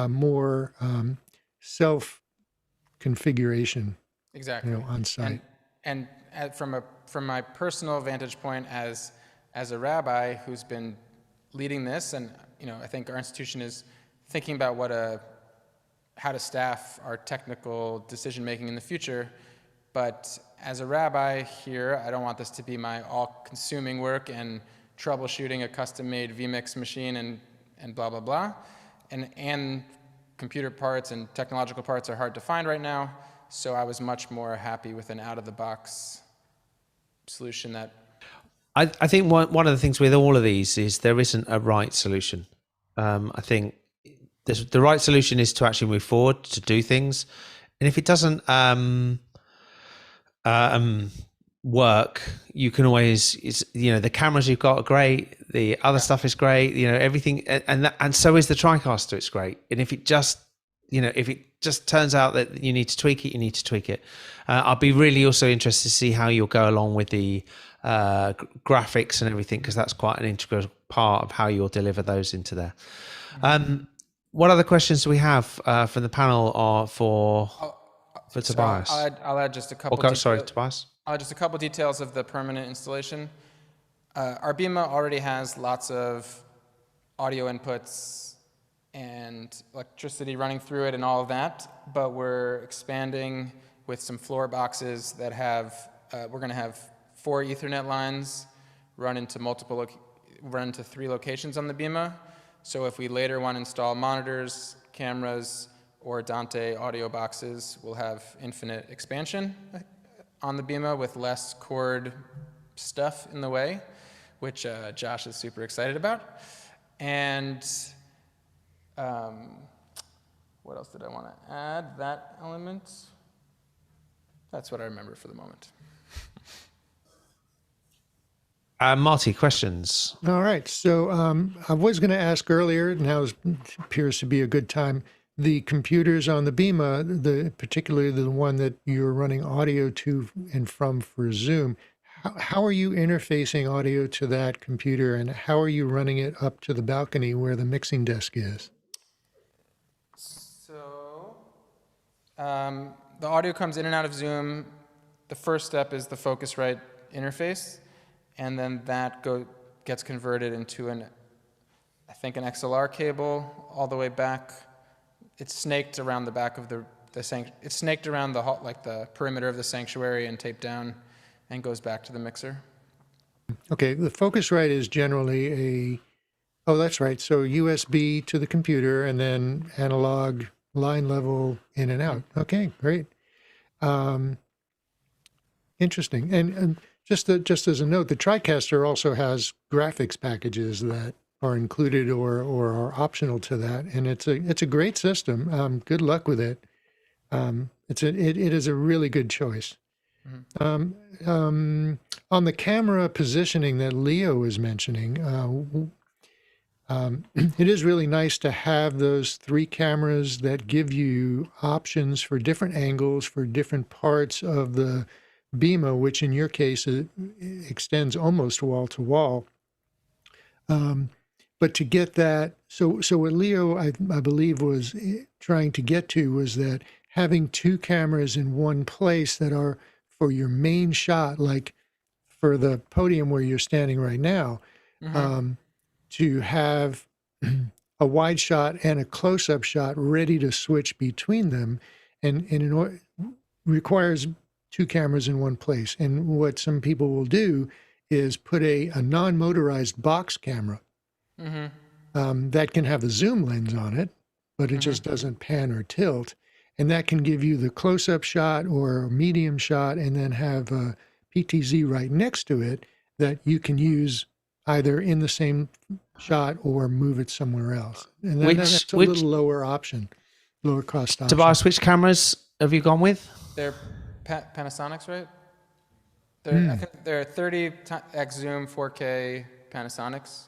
Speaker 4: more self-configuration,
Speaker 6: exactly,
Speaker 4: on site.
Speaker 6: and from my personal vantage point as a rabbi who's been leading this, and I think our institution is thinking about how to staff our technical decision making in the future. But as a rabbi here, I don't want this to be my all-consuming work and troubleshooting a custom-made vMix machine and blah blah blah, and computer parts and technological parts are hard to find right now. So I was much more happy with an out-of-the-box solution that.
Speaker 2: I think one of the things with all of these is there isn't a right solution. I think the right solution is to actually move forward to do things, and if it doesn't work, you can always, the cameras you've got are great, the other stuff is great, everything, and so is the TriCaster. It's great, and if it just turns out that you need to tweak it, you need to tweak it. I'll be really also interested to see how you'll go along with the graphics and everything, because that's quite an integral part of how you'll deliver those into there. What other questions do we have from the panel or for Tobias?
Speaker 6: I'll add just a couple.
Speaker 2: Tobias.
Speaker 6: Just a couple details of the permanent installation. Our Bima already has lots of audio inputs and electricity running through it and all of that, but we're expanding with some floor boxes that have, we're going to have 4 Ethernet lines run into 3 locations on the Bima. So if we later want to install monitors, cameras, or Dante audio boxes, we'll have infinite expansion on the Bima with less cord stuff in the way, which Josh is super excited about. And what else did I want to add? That element? That's what I remember for the moment.
Speaker 2: Marty, questions?
Speaker 4: All right. So I was going to ask earlier, now appears to be a good time. The computers on the Bima, particularly the one that you're running audio to and from for Zoom, how are you interfacing audio to that computer, and how are you running it up to the balcony where the mixing desk is?
Speaker 6: So the audio comes in and out of Zoom. The first step is the Focusrite interface, and then that gets converted into I think an XLR cable all the way back. It's snaked around the back of it's snaked around the perimeter of the sanctuary and taped down, and goes back to the mixer.
Speaker 4: Okay, the Focusrite is generally oh, that's right. So USB to the computer and then analog line level in and out. Okay, great. Interesting. And just as a note, the TriCaster also has graphics packages that are included or are optional to that, and it's a great system. Good luck with it. It is a really good choice.
Speaker 6: Mm-hmm.
Speaker 4: On the camera positioning that Leo was mentioning, it is really nice to have those 3 cameras that give you options for different angles for different parts of the Bima, which in your case extends almost wall to wall. But to get that, so what Leo, I believe, was trying to get to was that having 2 cameras in one place that are for your main shot, like for the podium where you're standing right now, to have a wide shot and a close-up shot ready to switch between them, and requires 2 cameras in one place. And what some people will do is put a non-motorized box camera that can have a zoom lens on it, but it just doesn't pan or tilt. And that can give you the close-up shot or a medium shot, and then have a PTZ right next to it that you can use either in the same shot or move it somewhere else. And then that's a little lower cost option.
Speaker 2: Tobias, which cameras have you gone with?
Speaker 6: They're Panasonics, right? I think they're 30x zoom 4K Panasonics.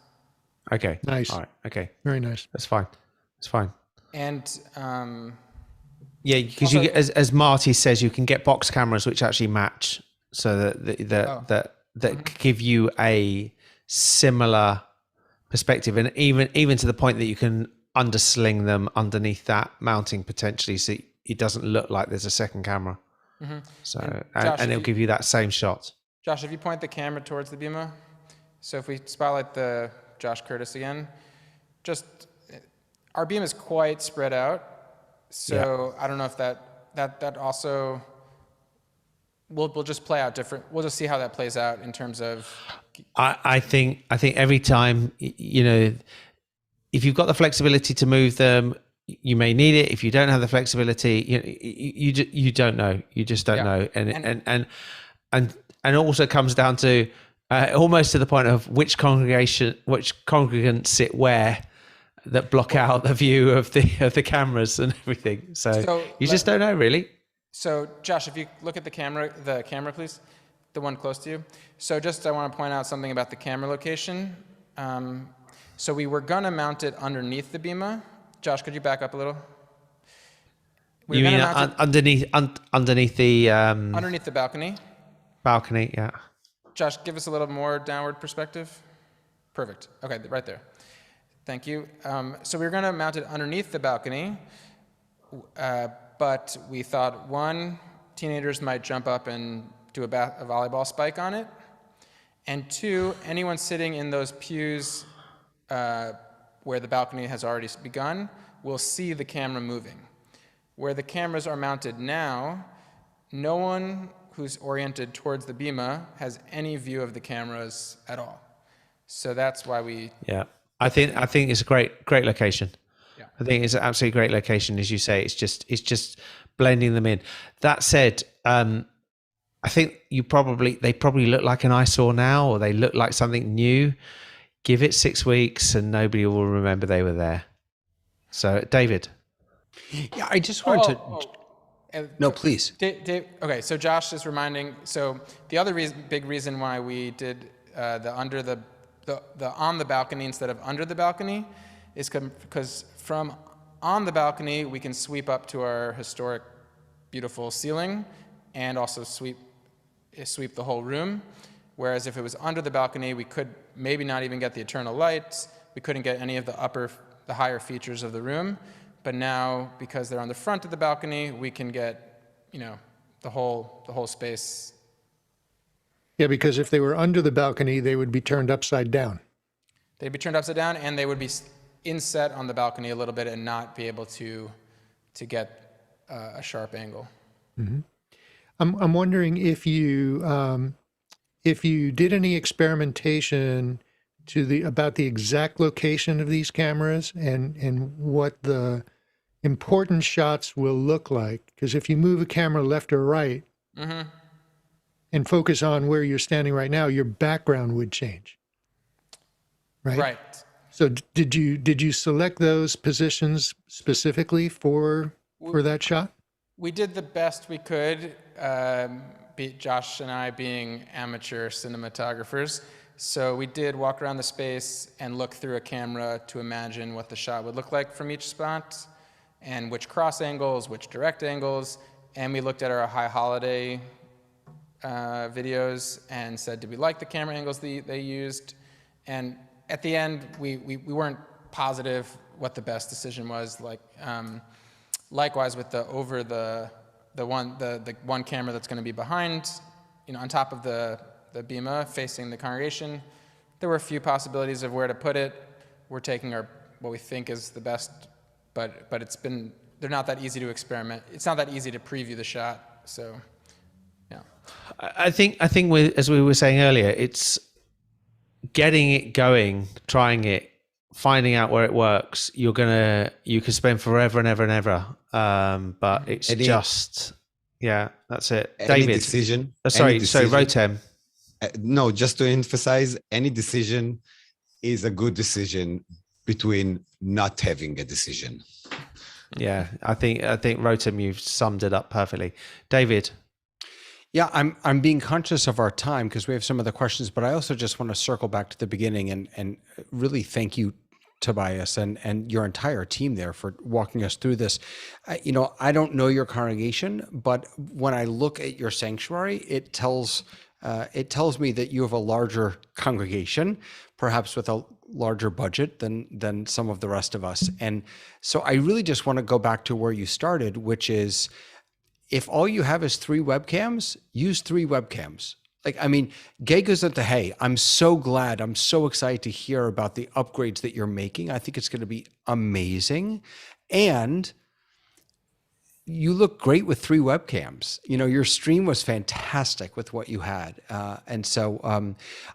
Speaker 2: Okay.
Speaker 4: Nice.
Speaker 2: All right. Okay.
Speaker 4: Very nice.
Speaker 2: That's fine. That's fine.
Speaker 6: And
Speaker 2: yeah, because you, as Marty says, you can get box cameras which actually match, so that give you a similar perspective, and even to the point that you can undersling them underneath that mounting potentially, so it doesn't look like there's a second camera. So,
Speaker 6: Josh,
Speaker 2: and it'll give you that same shot.
Speaker 6: Josh, if you point the camera towards the bima, so if we spotlight the Josh Curtis again, just our beam is quite spread out. So I don't know if that also will just play out different. We'll just see how that plays out in terms of.
Speaker 2: I think every time, if you've got the flexibility to move them, you may need it. If you don't have the flexibility, you don't know. You just don't know. And it also comes down to almost to the point of which congregants sit where that block out the view of the cameras and everything. So you just don't know, really.
Speaker 6: So Josh, if you look at the camera, please, the one close to you. So I want to point out something about the camera location. So we were gonna mount it underneath the bima. Josh, could you back up a little?
Speaker 2: You mean underneath the
Speaker 6: underneath the balcony?
Speaker 2: Balcony, yeah.
Speaker 6: Josh, give us a little more downward perspective. Perfect. Okay, right there. Thank you. So we were going to mount it underneath the balcony, but we thought, one, teenagers might jump up and do a volleyball spike on it, and two, anyone sitting in those pews where the balcony has already begun will see the camera moving. Where the cameras are mounted now, no one who's oriented towards the bima has any view of the cameras at all. So that's why we.
Speaker 2: Yeah, I think it's a great location.
Speaker 6: Yeah.
Speaker 2: I think it's an absolutely great location, as you say. It's just blending them in. That said, I think they probably look like an eyesore now, or they look like something new. Give it 6 weeks, and nobody will remember they were there. So, David.
Speaker 3: Yeah, I just wanted to. No, please.
Speaker 6: Dave, okay, so Josh is reminding. So the other big reason why we did the on the balcony instead of under the balcony is because from on the balcony we can sweep up to our historic, beautiful ceiling, and also sweep the whole room. Whereas if it was under the balcony, we could maybe not even get the eternal lights. We couldn't get any of the higher features of the room. But now, because they're on the front of the balcony, we can get, the whole space.
Speaker 4: Yeah, because if they were under the balcony, they would be turned upside down.
Speaker 6: They'd be turned upside down, and they would be inset on the balcony a little bit and not be able to get a sharp angle.
Speaker 4: Mm-hmm. I'm wondering if you did any experimentation about the exact location of these cameras and what the important shots will look like. Because if you move a camera left or right and focus on where you're standing right now, your background would change. Right?
Speaker 6: Right.
Speaker 4: So did you select those positions specifically for that shot?
Speaker 6: We did the best we could, Josh and I being amateur cinematographers. So we did walk around the space and look through a camera to imagine what the shot would look like from each spot, and which cross angles, which direct angles, and we looked at our high holiday videos and said, did we like the camera angles they used? And at the end, we weren't positive what the best decision was. Likewise with the one camera that's going to be behind, on top of the bima facing the congregation. There were a few possibilities of where to put it. We're taking what we think is the best, but they're not that easy to experiment. It's not that easy to preview the shot. So, yeah.
Speaker 2: I think as we were saying earlier, it's getting it going, trying it, finding out where it works. You can spend forever and ever and ever. But it's that's it.
Speaker 1: Any
Speaker 2: David.
Speaker 1: decision.
Speaker 2: Sorry, Rotem.
Speaker 1: No, just to emphasize, any decision is a good decision between not having a decision.
Speaker 2: Yeah, I think Rotem, you've summed it up perfectly. David.
Speaker 3: Yeah, I'm being conscious of our time because we have some other questions, but I also just want to circle back to the beginning and really thank you, Tobias, and your entire team there for walking us through this. I don't know your congregation, but when I look at your sanctuary, it tells me that you have a larger congregation, perhaps with a larger budget than some of the rest of us. And so I really just want to go back to where you started, which is if all you have is 3 webcams, use 3 webcams. Like, I mean, Gay goes into, hey, I'm so excited to hear about the upgrades that you're making. I think it's going to be amazing. And you look great with 3 webcams. You know, your stream was fantastic with what you had. And so,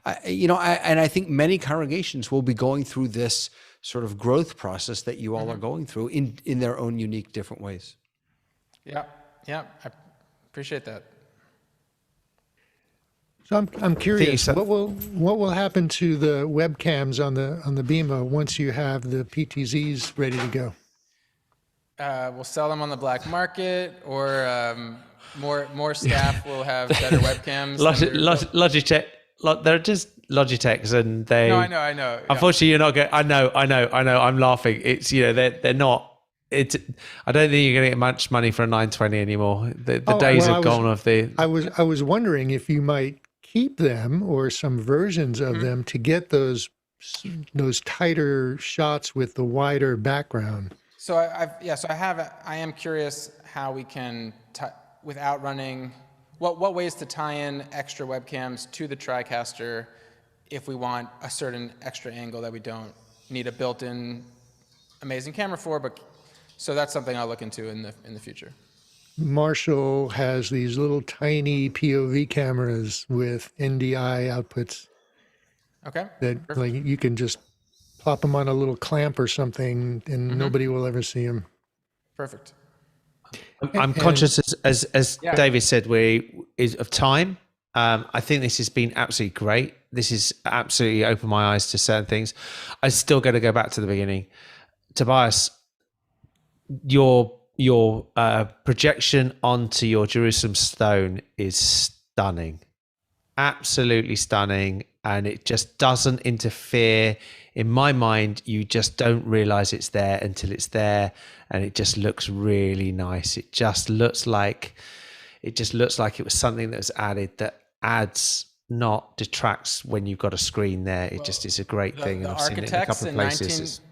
Speaker 3: I think many congregations will be going through this sort of growth process that you all are going through in their own unique, different ways.
Speaker 6: Yeah, I appreciate that.
Speaker 4: So I'm curious, what will happen to the webcams on the Bima once you have the PTZs ready to go?
Speaker 6: We'll sell them on the black market, or more staff will have better webcams.
Speaker 2: Logitech, they're just Logitechs, and they.
Speaker 6: No, I know.
Speaker 2: Unfortunately, you're not going. I know. I'm laughing. It's they're not. It's. I don't think you're going to get much money for a 920 anymore. The days are gone of the.
Speaker 4: I was wondering if you might keep them or some versions of them to get those tighter shots with the wider background.
Speaker 6: So I am curious how we can, without running, what ways to tie in extra webcams to the TriCaster if we want a certain extra angle that we don't need a built-in amazing camera for. But so that's something I'll look into in the future.
Speaker 4: Marshall has these little tiny POV cameras with NDI outputs.
Speaker 6: Okay.
Speaker 4: That
Speaker 6: Perfect.
Speaker 4: like you can just plop them on a little clamp or something, and nobody will ever see them.
Speaker 6: Perfect.
Speaker 2: I'm conscious, as David said, of time. I think this has been absolutely great. This has absolutely opened my eyes to certain things. I still got to go back to the beginning. Tobias, your projection onto your Jerusalem stone is stunning, absolutely stunning, and it just doesn't interfere. In my mind, you just don't realize it's there until it's there, and it just looks really nice. It just looks like it was something that was added that adds, not detracts when you've got a screen there. It just is a great thing, and I've seen it in a couple of places.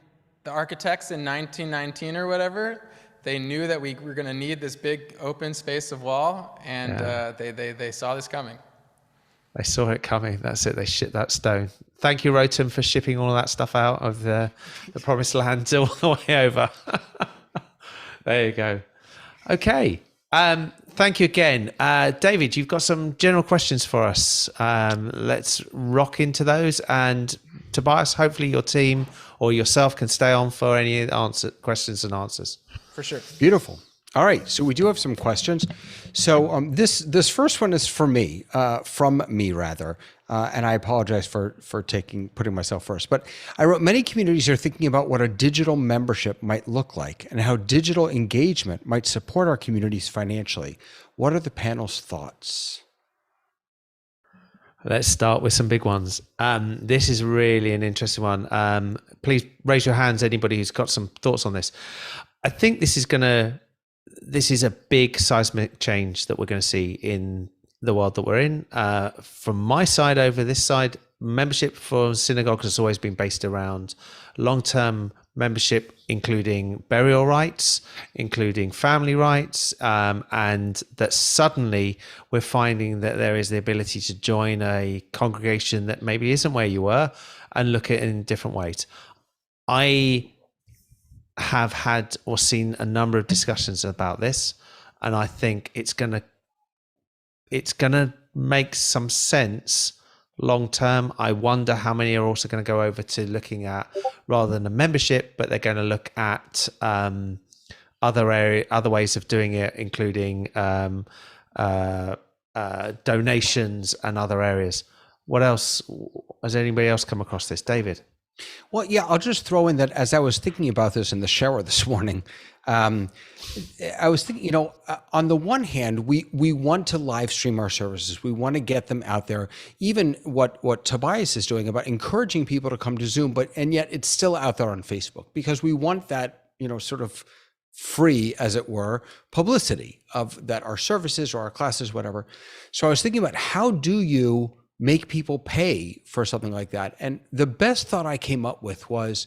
Speaker 6: The architects in 1919 or whatever, they knew that we were going to need this big open space of wall, and they saw this coming.
Speaker 2: They saw it coming. That's it. They shipped that stone. Thank you, Rotem, for shipping all of that stuff out of the promised land all the way over. There you go. Okay. Thank you again. David, you've got some general questions for us. Let's rock into those. And Tobias, hopefully your team or yourself can stay on for any questions and answers.
Speaker 6: For sure.
Speaker 3: Beautiful. All right, so we do have some questions. So this first one is from me, and I apologize for putting myself first. But I wrote, many communities are thinking about what a digital membership might look like and how digital engagement might support our communities financially. What are the panel's thoughts?
Speaker 2: Let's start with some big ones. This is really an interesting one. Please raise your hands, anybody who's got some thoughts on this. I think this is a big seismic change that we're going to see in the world that we're in. From my side over this side, membership for synagogue has always been based around long-term membership, including burial rights, including family rights, and that suddenly we're finding that there is the ability to join a congregation that maybe isn't where you were and look at it in different ways. I have had or seen a number of discussions about this, and I think it's gonna make some sense long term. I wonder how many are also going to go over to looking at, rather than a membership, but they're going to look at other ways of doing it, including donations and other areas. What else? Has anybody else come across this, David?
Speaker 3: Well, yeah, I'll just throw in that as I was thinking about this in the shower this morning, I was thinking, on the one hand, we want to live stream our services. We want to get them out there. Even what Tobias is doing about encouraging people to come to Zoom, and yet it's still out there on Facebook, because we want that, sort of free, as it were, publicity of that, our services or our classes, whatever. So I was thinking about, how do you make people pay for something like that? And the best thought I came up with was,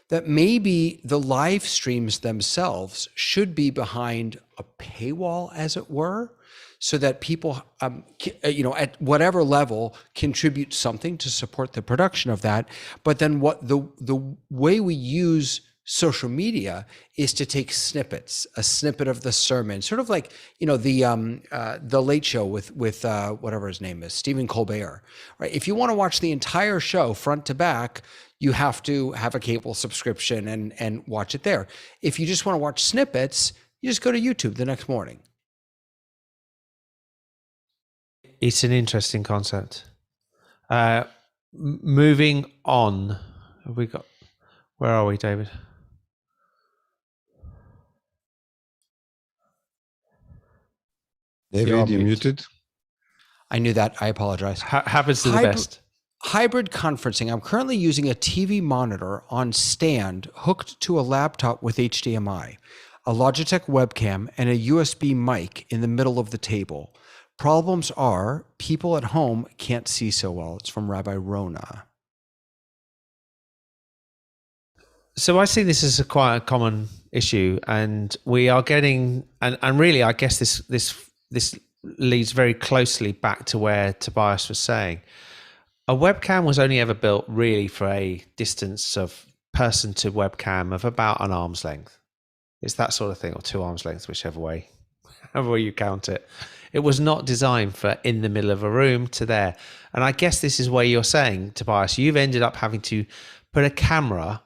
Speaker 3: that maybe the live streams themselves should be behind a paywall, as it were, so that people, at whatever level, contribute something to support the production of that. But then what the way we use social media is to take snippets, a snippet of the sermon, sort of like, the Late Show with whatever his name is, Stephen Colbert, right? If you want to watch the entire show front to back, you have to have a cable subscription and watch it there. If you just want to watch snippets, you just go to YouTube the next morning.
Speaker 2: It's an interesting concept. Moving on, where are we, David?
Speaker 1: David, you're muted.
Speaker 3: I knew that. I apologize.
Speaker 2: Happens to the best.
Speaker 3: Hybrid conferencing. I'm currently using a TV monitor on stand hooked to a laptop with HDMI, a Logitech webcam, and a USB mic in the middle of the table. Problems are people at home can't see so well. It's from Rabbi Rona.
Speaker 2: So I see this as quite a common issue, and we are getting, and really, I guess this leads very closely back to where Tobias was saying. A webcam was only ever built really for a distance of person to webcam of about an arm's length. It's that sort of thing, or 2 arms lengths, whichever way you count it. It was not designed for in the middle of a room to there. And I guess this is where you're saying, Tobias, you've ended up having to put a camera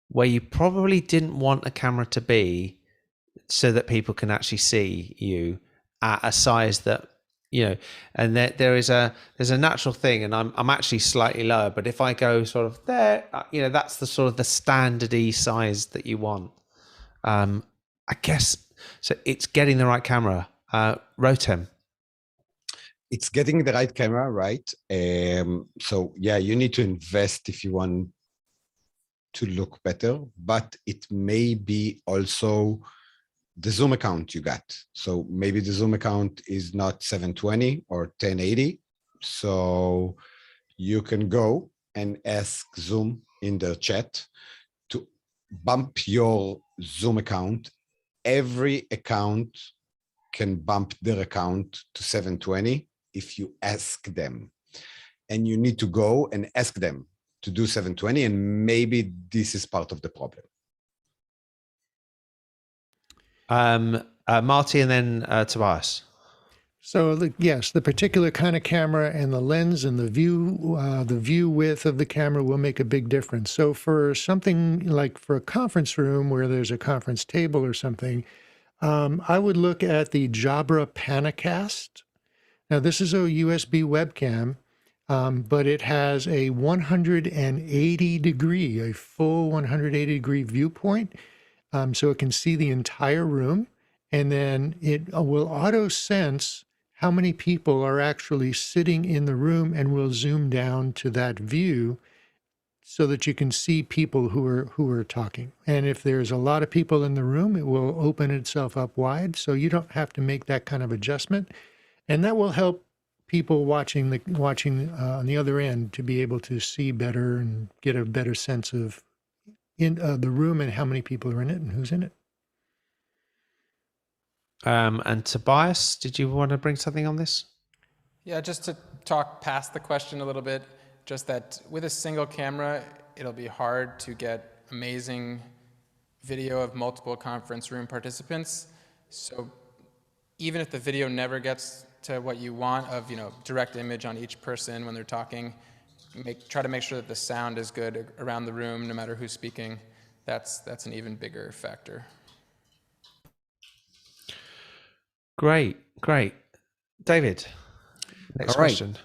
Speaker 2: where you probably didn't want a camera to be, so that people can actually see you at a size that, and there's a natural thing, and I'm actually slightly lower, but if I go sort of there, that's the sort of the standardy size that you want. I guess, so it's getting the right camera. Rotem.
Speaker 1: It's getting the right camera, right? So yeah, you need to invest if you want to look better, but it may be also the Zoom account you got. So maybe the Zoom account is not 720 or 1080. So you can go and ask Zoom in the chat to bump your Zoom account. Every account can bump their account to 720 if you ask them. And you need to go and ask them to do 720, and maybe this is part of the problem.
Speaker 2: Marty and then Tobias.
Speaker 4: So yes, the particular kind of camera and the lens and the view width of the camera will make a big difference. So for something like for a conference room where there's a conference table or something, I would look at the Jabra Panacast. Now this is a USB webcam, but it has a 180 degree, a full 180 degree viewpoint. So it can see the entire room, and then it will auto sense how many people are actually sitting in the room and will zoom down to that view so that you can see people who are talking. And if there's a lot of people in the room, it will open itself up wide, so you don't have to make that kind of adjustment. And that will help people watching on the other end to be able to see better and get a better sense of in the room and how many people are in it and who's in it.
Speaker 2: And Tobias, did you want to bring something on this?
Speaker 6: Yeah, just to talk past the question a little bit, just that with a single camera, it'll be hard to get amazing video of multiple conference room participants. So even if the video never gets to what you want of, direct image on each person when they're talking, try to make sure that the sound is good around the room, no matter who's speaking. That's an even bigger factor.
Speaker 2: Great. David, next question.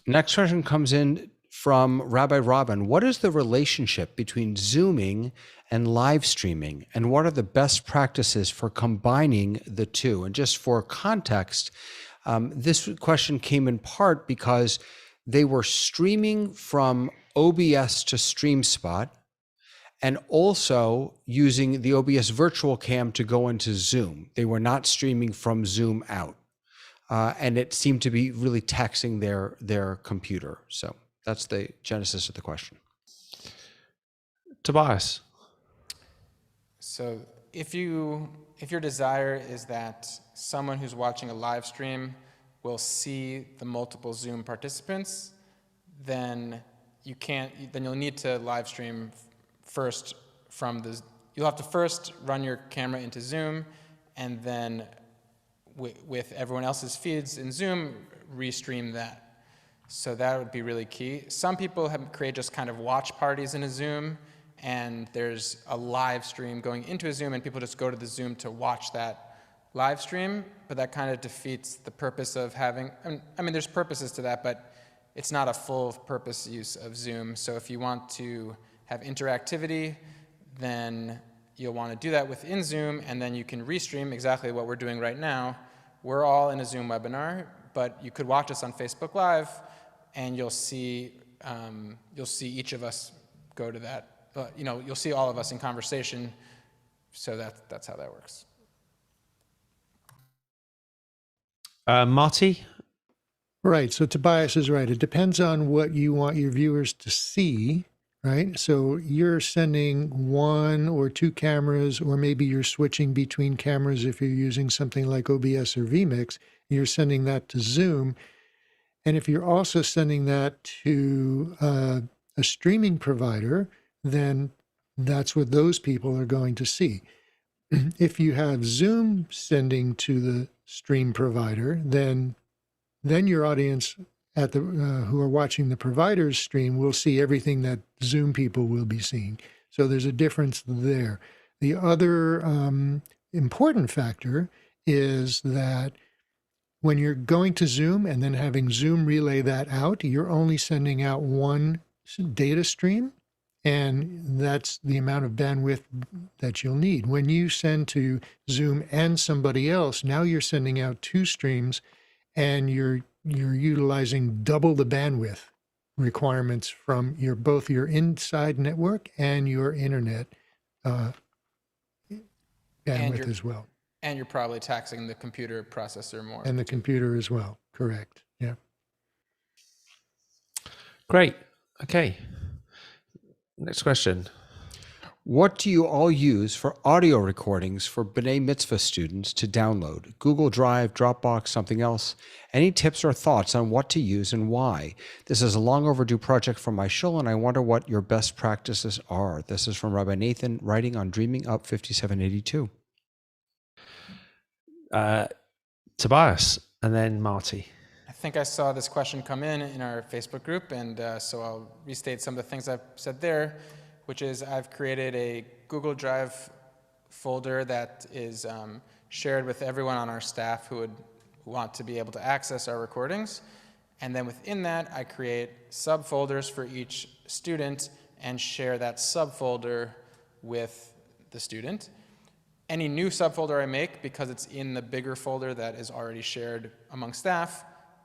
Speaker 3: Next question comes in from Rabbi Robin. What is the relationship between Zooming and live streaming, and what are the best practices for combining the two? And just for context, this question came in part because they were streaming from OBS to StreamSpot, and also using the OBS virtual cam to go into Zoom. They were not streaming from Zoom out. And it seemed to be really taxing their computer. So that's the genesis of the question.
Speaker 2: Tobias?
Speaker 6: So if your desire is that someone who's watching a live stream will see the multiple Zoom participants, then you'll need to live stream first you'll have to first run your camera into Zoom, and then with everyone else's feeds in Zoom, restream that. So that would be really key. Some people create just kind of watch parties in a Zoom, and there's a live stream going into a Zoom, and people just go to the Zoom to watch that live stream, but that kind of defeats the purpose of having, I mean, there's purposes to that, but it's not a full purpose use of Zoom. So if you want to have interactivity, then you'll want to do that within Zoom, and then you can restream exactly what we're doing right now. We're all in a Zoom webinar, but you could watch us on Facebook Live, and you'll see each of us go to that. You'll see all of us in conversation. So that's how that works.
Speaker 2: Marty?
Speaker 4: Right. So Tobias is right. It depends on what you want your viewers to see, right? So you're sending one or two cameras, or maybe you're switching between cameras if you're using something like OBS or vMix. You're sending that to Zoom. And if you're also sending that to a streaming provider, then that's what those people are going to see. If you have Zoom sending to the stream provider, then your audience who are watching the provider's stream will see everything that Zoom people will be seeing. So there's a difference there. The other important factor is that when you're going to Zoom and then having Zoom relay that out, you're only sending out one data stream, and that's the amount of bandwidth that you'll need. When you send to Zoom and somebody else, now you're sending out two streams, and you're utilizing double the bandwidth requirements from both your inside network and your internet bandwidth as well.
Speaker 6: And you're probably taxing the computer processor more.
Speaker 4: And the computer as well, correct, yeah.
Speaker 2: Great, okay. Next question.
Speaker 3: What do you all use for audio recordings for B'nai Mitzvah students to download? Google Drive, Dropbox, something else? Any tips or thoughts on what to use and why? This is a long overdue project from my shul, and I wonder what your best practices are. This is from Rabbi Nathan, writing on Dreaming Up 5782.
Speaker 2: Tobias, and then Marty.
Speaker 6: I think I saw this question come in our Facebook group, and so I'll restate some of the things I've said there, which is I've created a Google Drive folder that is shared with everyone on our staff who would want to be able to access our recordings. And then within that, I create subfolders for each student and share that subfolder with the student. Any new subfolder I make, because it's in the bigger folder that is already shared among staff,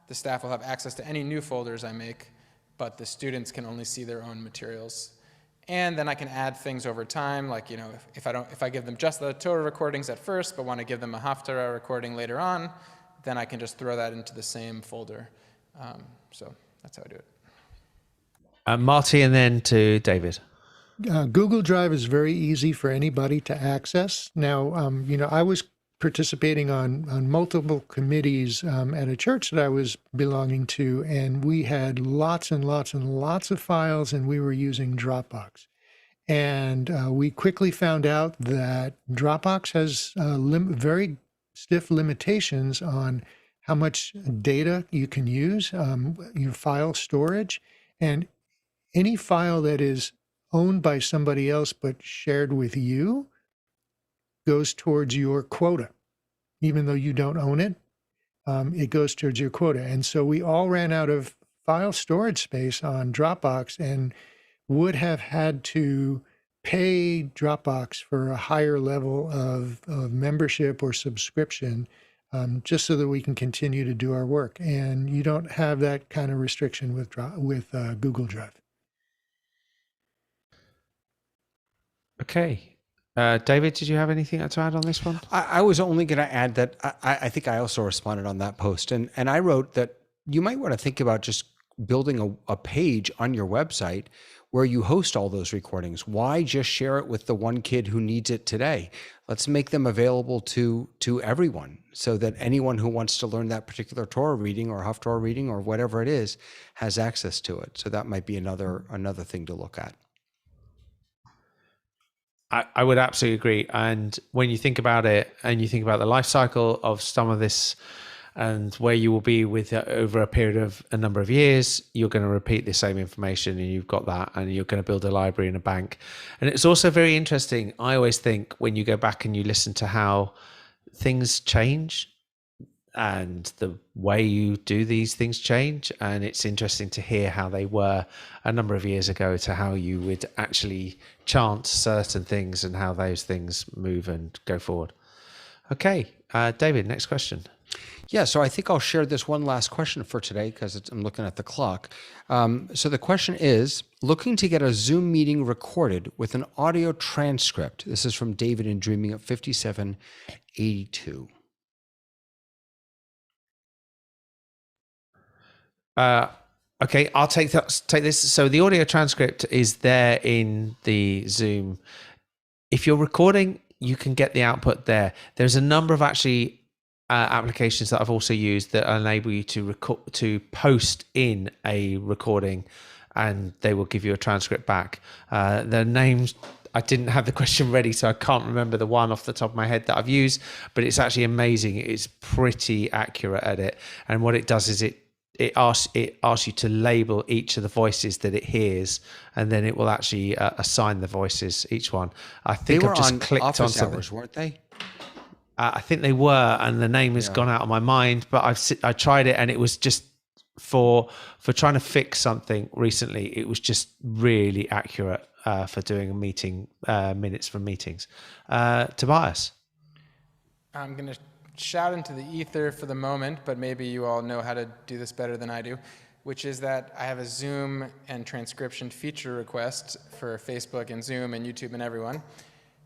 Speaker 6: the staff will have access to any new folders I make, but the students can only see their own materials. And then I can add things over time, like if I give them just the Torah recordings at first, but want to give them a Haftarah recording later on, then I can just throw that into the same folder. So that's how I do it.
Speaker 2: Marty, and then to David.
Speaker 4: Google Drive is very easy for anybody to access. Now, I was participating on multiple committees at a church that I was belonging to, and we had lots and lots and lots of files, and we were using Dropbox. And we quickly found out that Dropbox has very stiff limitations on how much data you can use, your file storage, and any file that is owned by somebody else but shared with you goes towards your quota. Even though you don't own it, it goes towards your quota. And so we all ran out of file storage space on Dropbox and would have had to pay Dropbox for a higher level of membership or subscription just so that we can continue to do our work. And you don't have that kind of restriction with Google Drive.
Speaker 2: Okay. David, did you have anything to add on this one?
Speaker 3: I was only going to add that I think I also responded on that post. And I wrote that you might want to think about just building a page on your website where you host all those recordings. Why just share it with the one kid who needs it today? Let's make them available to everyone, so that anyone who wants to learn that particular Torah reading or Haftorah reading or whatever it is has access to it. So that might be another thing to look at.
Speaker 2: I would absolutely agree. And when you think about it and you think about the life cycle of some of this and where you will be with over a period of a number of years, you're going to repeat the same information, and you've got that, and you're going to build a library and a bank. And it's also very interesting. I always think when you go back and you listen to how things change and the way you do these things change, and it's interesting to hear how they were a number of years ago to how you would actually chant certain things and how those things move and go forward. Okay, David, next question.
Speaker 3: Yeah, so I think I'll share this one last question for today because I'm looking at the clock. So the question is, looking to get a Zoom meeting recorded with an audio transcript. This is from David in Dreaming at 5782.
Speaker 2: Okay, I'll take this. So the audio transcript is there in the Zoom. If you're recording, you can get the output there. There's a number of actually applications that I've also used that enable you to post in a recording, and they will give you a transcript back. The names, I didn't have the question ready, so I can't remember the one off the top of my head that I've used, but it's actually amazing. It's pretty accurate at it. And what it does is it asks you to label each of the voices that it hears, and then it will actually assign the voices, each one. I think I've just clicked on
Speaker 3: office
Speaker 2: something.
Speaker 3: hours, weren't they?
Speaker 2: I think they were, and the name has gone out of my mind, but I tried it, and it was just for trying to fix something recently. It was just really accurate for doing a meeting, minutes from meetings. Tobias?
Speaker 6: I'm going to shout into the ether for the moment, but maybe you all know how to do this better than I do, which is that I have a Zoom and transcription feature request for Facebook and Zoom and YouTube and everyone,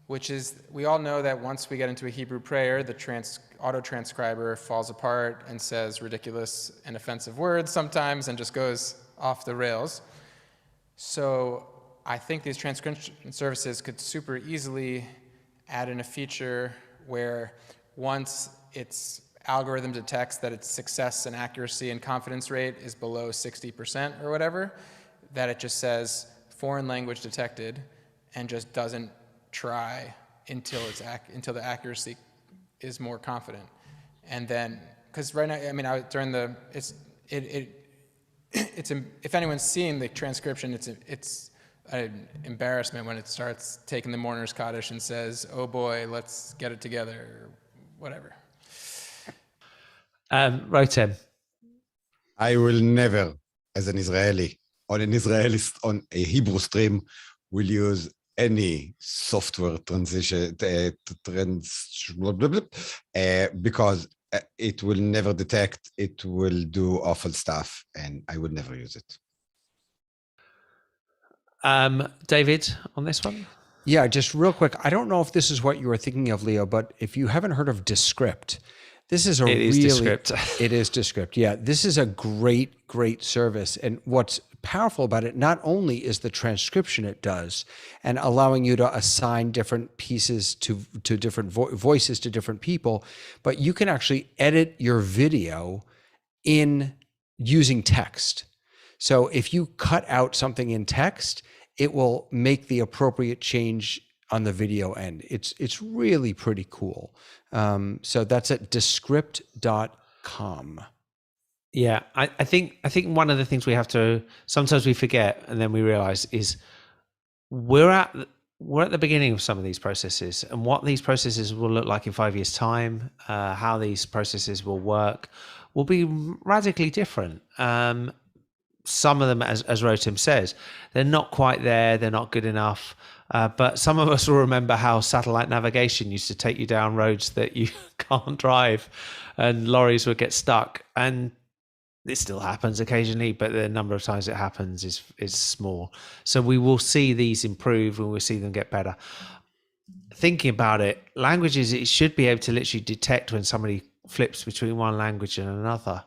Speaker 6: which is, we all know that once we get into a Hebrew prayer, the auto-transcriber falls apart and says ridiculous and offensive words sometimes and just goes off the rails. So I think these transcription services could super easily add in a feature where once its algorithm detects that its success and accuracy and confidence rate is below 60% or whatever, that it just says foreign language detected and just doesn't try until the accuracy is more confident. And then, because right now, I mean, if anyone's seen the transcription, it's an embarrassment when it starts taking the Mourner's Kaddish and says, "Oh boy, let's get it together," or whatever.
Speaker 2: Rotem.
Speaker 1: I will never, as an Israeli, on a Hebrew stream, will use any software transition, because it will never detect, it will do awful stuff, and I would never use it.
Speaker 2: David, on this one?
Speaker 3: Yeah, just real quick. I don't know if this is what you were thinking of, Leo, but if you haven't heard of Descript, this is
Speaker 2: It is Descript.
Speaker 3: It is Descript. Yeah, this is a great service. And what's powerful about it, not only is the transcription it does and allowing you to assign different pieces to different voices to different people, but you can actually edit your video in using text. So if you cut out something in text, it will make the appropriate change on the video end. It's really pretty cool. So that's at descript.com.
Speaker 2: Yeah, I think one of the things we have to, sometimes we forget and then we realize, is we're at the beginning of some of these processes, and what these processes will look like in 5 years' time, how these processes will work, will be radically different. Some of them, as Rotem says, they're not quite there, they're not good enough. But some of us will remember how satellite navigation used to take you down roads that you can't drive, and lorries would get stuck. And it still happens occasionally, but the number of times it happens is small. So we will see these improve, and we'll see them get better. Thinking about it, languages, it should be able to literally detect when somebody flips between one language and another.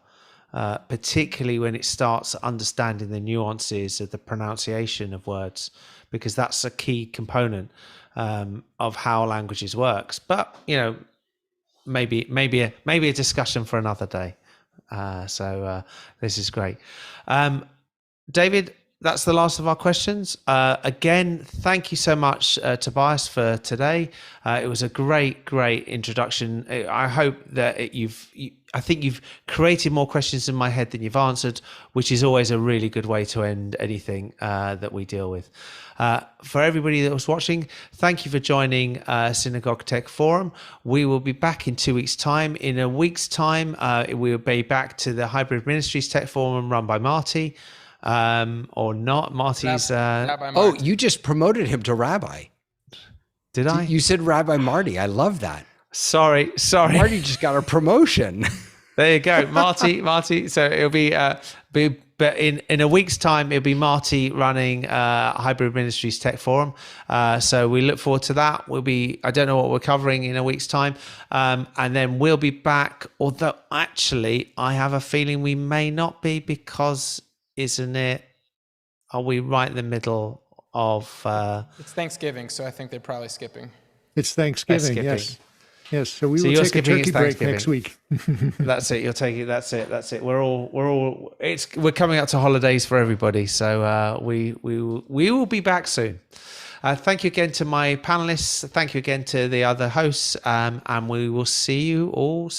Speaker 2: particularly when it starts understanding the nuances of the pronunciation of words, because that's a key component of how languages works. But maybe a discussion for another day. So this is great. David, that's the last of our questions. Again, thank you so much, Tobias, for today. It was a great introduction. I hope that I think you've created more questions in my head than you've answered, which is always a really good way to end anything that we deal with. For everybody that was watching, thank you for joining Synagogue Tech Forum. We will be back in 2 weeks' time. In a week's time, we'll be back to the Hybrid Ministries Tech Forum run by Marty. Or not. Marty's
Speaker 6: Rabbi
Speaker 3: Oh,
Speaker 6: Marty.
Speaker 3: you just promoted him to rabbi.
Speaker 2: Did I?
Speaker 3: You said Rabbi Marty. I love that.
Speaker 2: Sorry.
Speaker 3: Marty just got a promotion.
Speaker 2: There you go, Marty. So it'll be but in a week's time, it'll be Marty running Hybrid Ministries Tech Forum. So we look forward to that. I don't know what we're covering in a week's time, and then we'll be back. Although actually, I have a feeling we may not be, because are we right in the middle of
Speaker 6: It's Thanksgiving, so I think they're probably skipping.
Speaker 4: It's Thanksgiving, yes. Yes, so we will
Speaker 2: you're
Speaker 4: take a
Speaker 2: skipping
Speaker 4: turkey
Speaker 2: it's
Speaker 4: break
Speaker 2: Thanksgiving.
Speaker 4: next week.
Speaker 2: That's it. You're taking. That's it. We're coming up to holidays for everybody. So we will be back soon. Thank you again to my panelists. Thank you again to the other hosts. And we will see you all soon.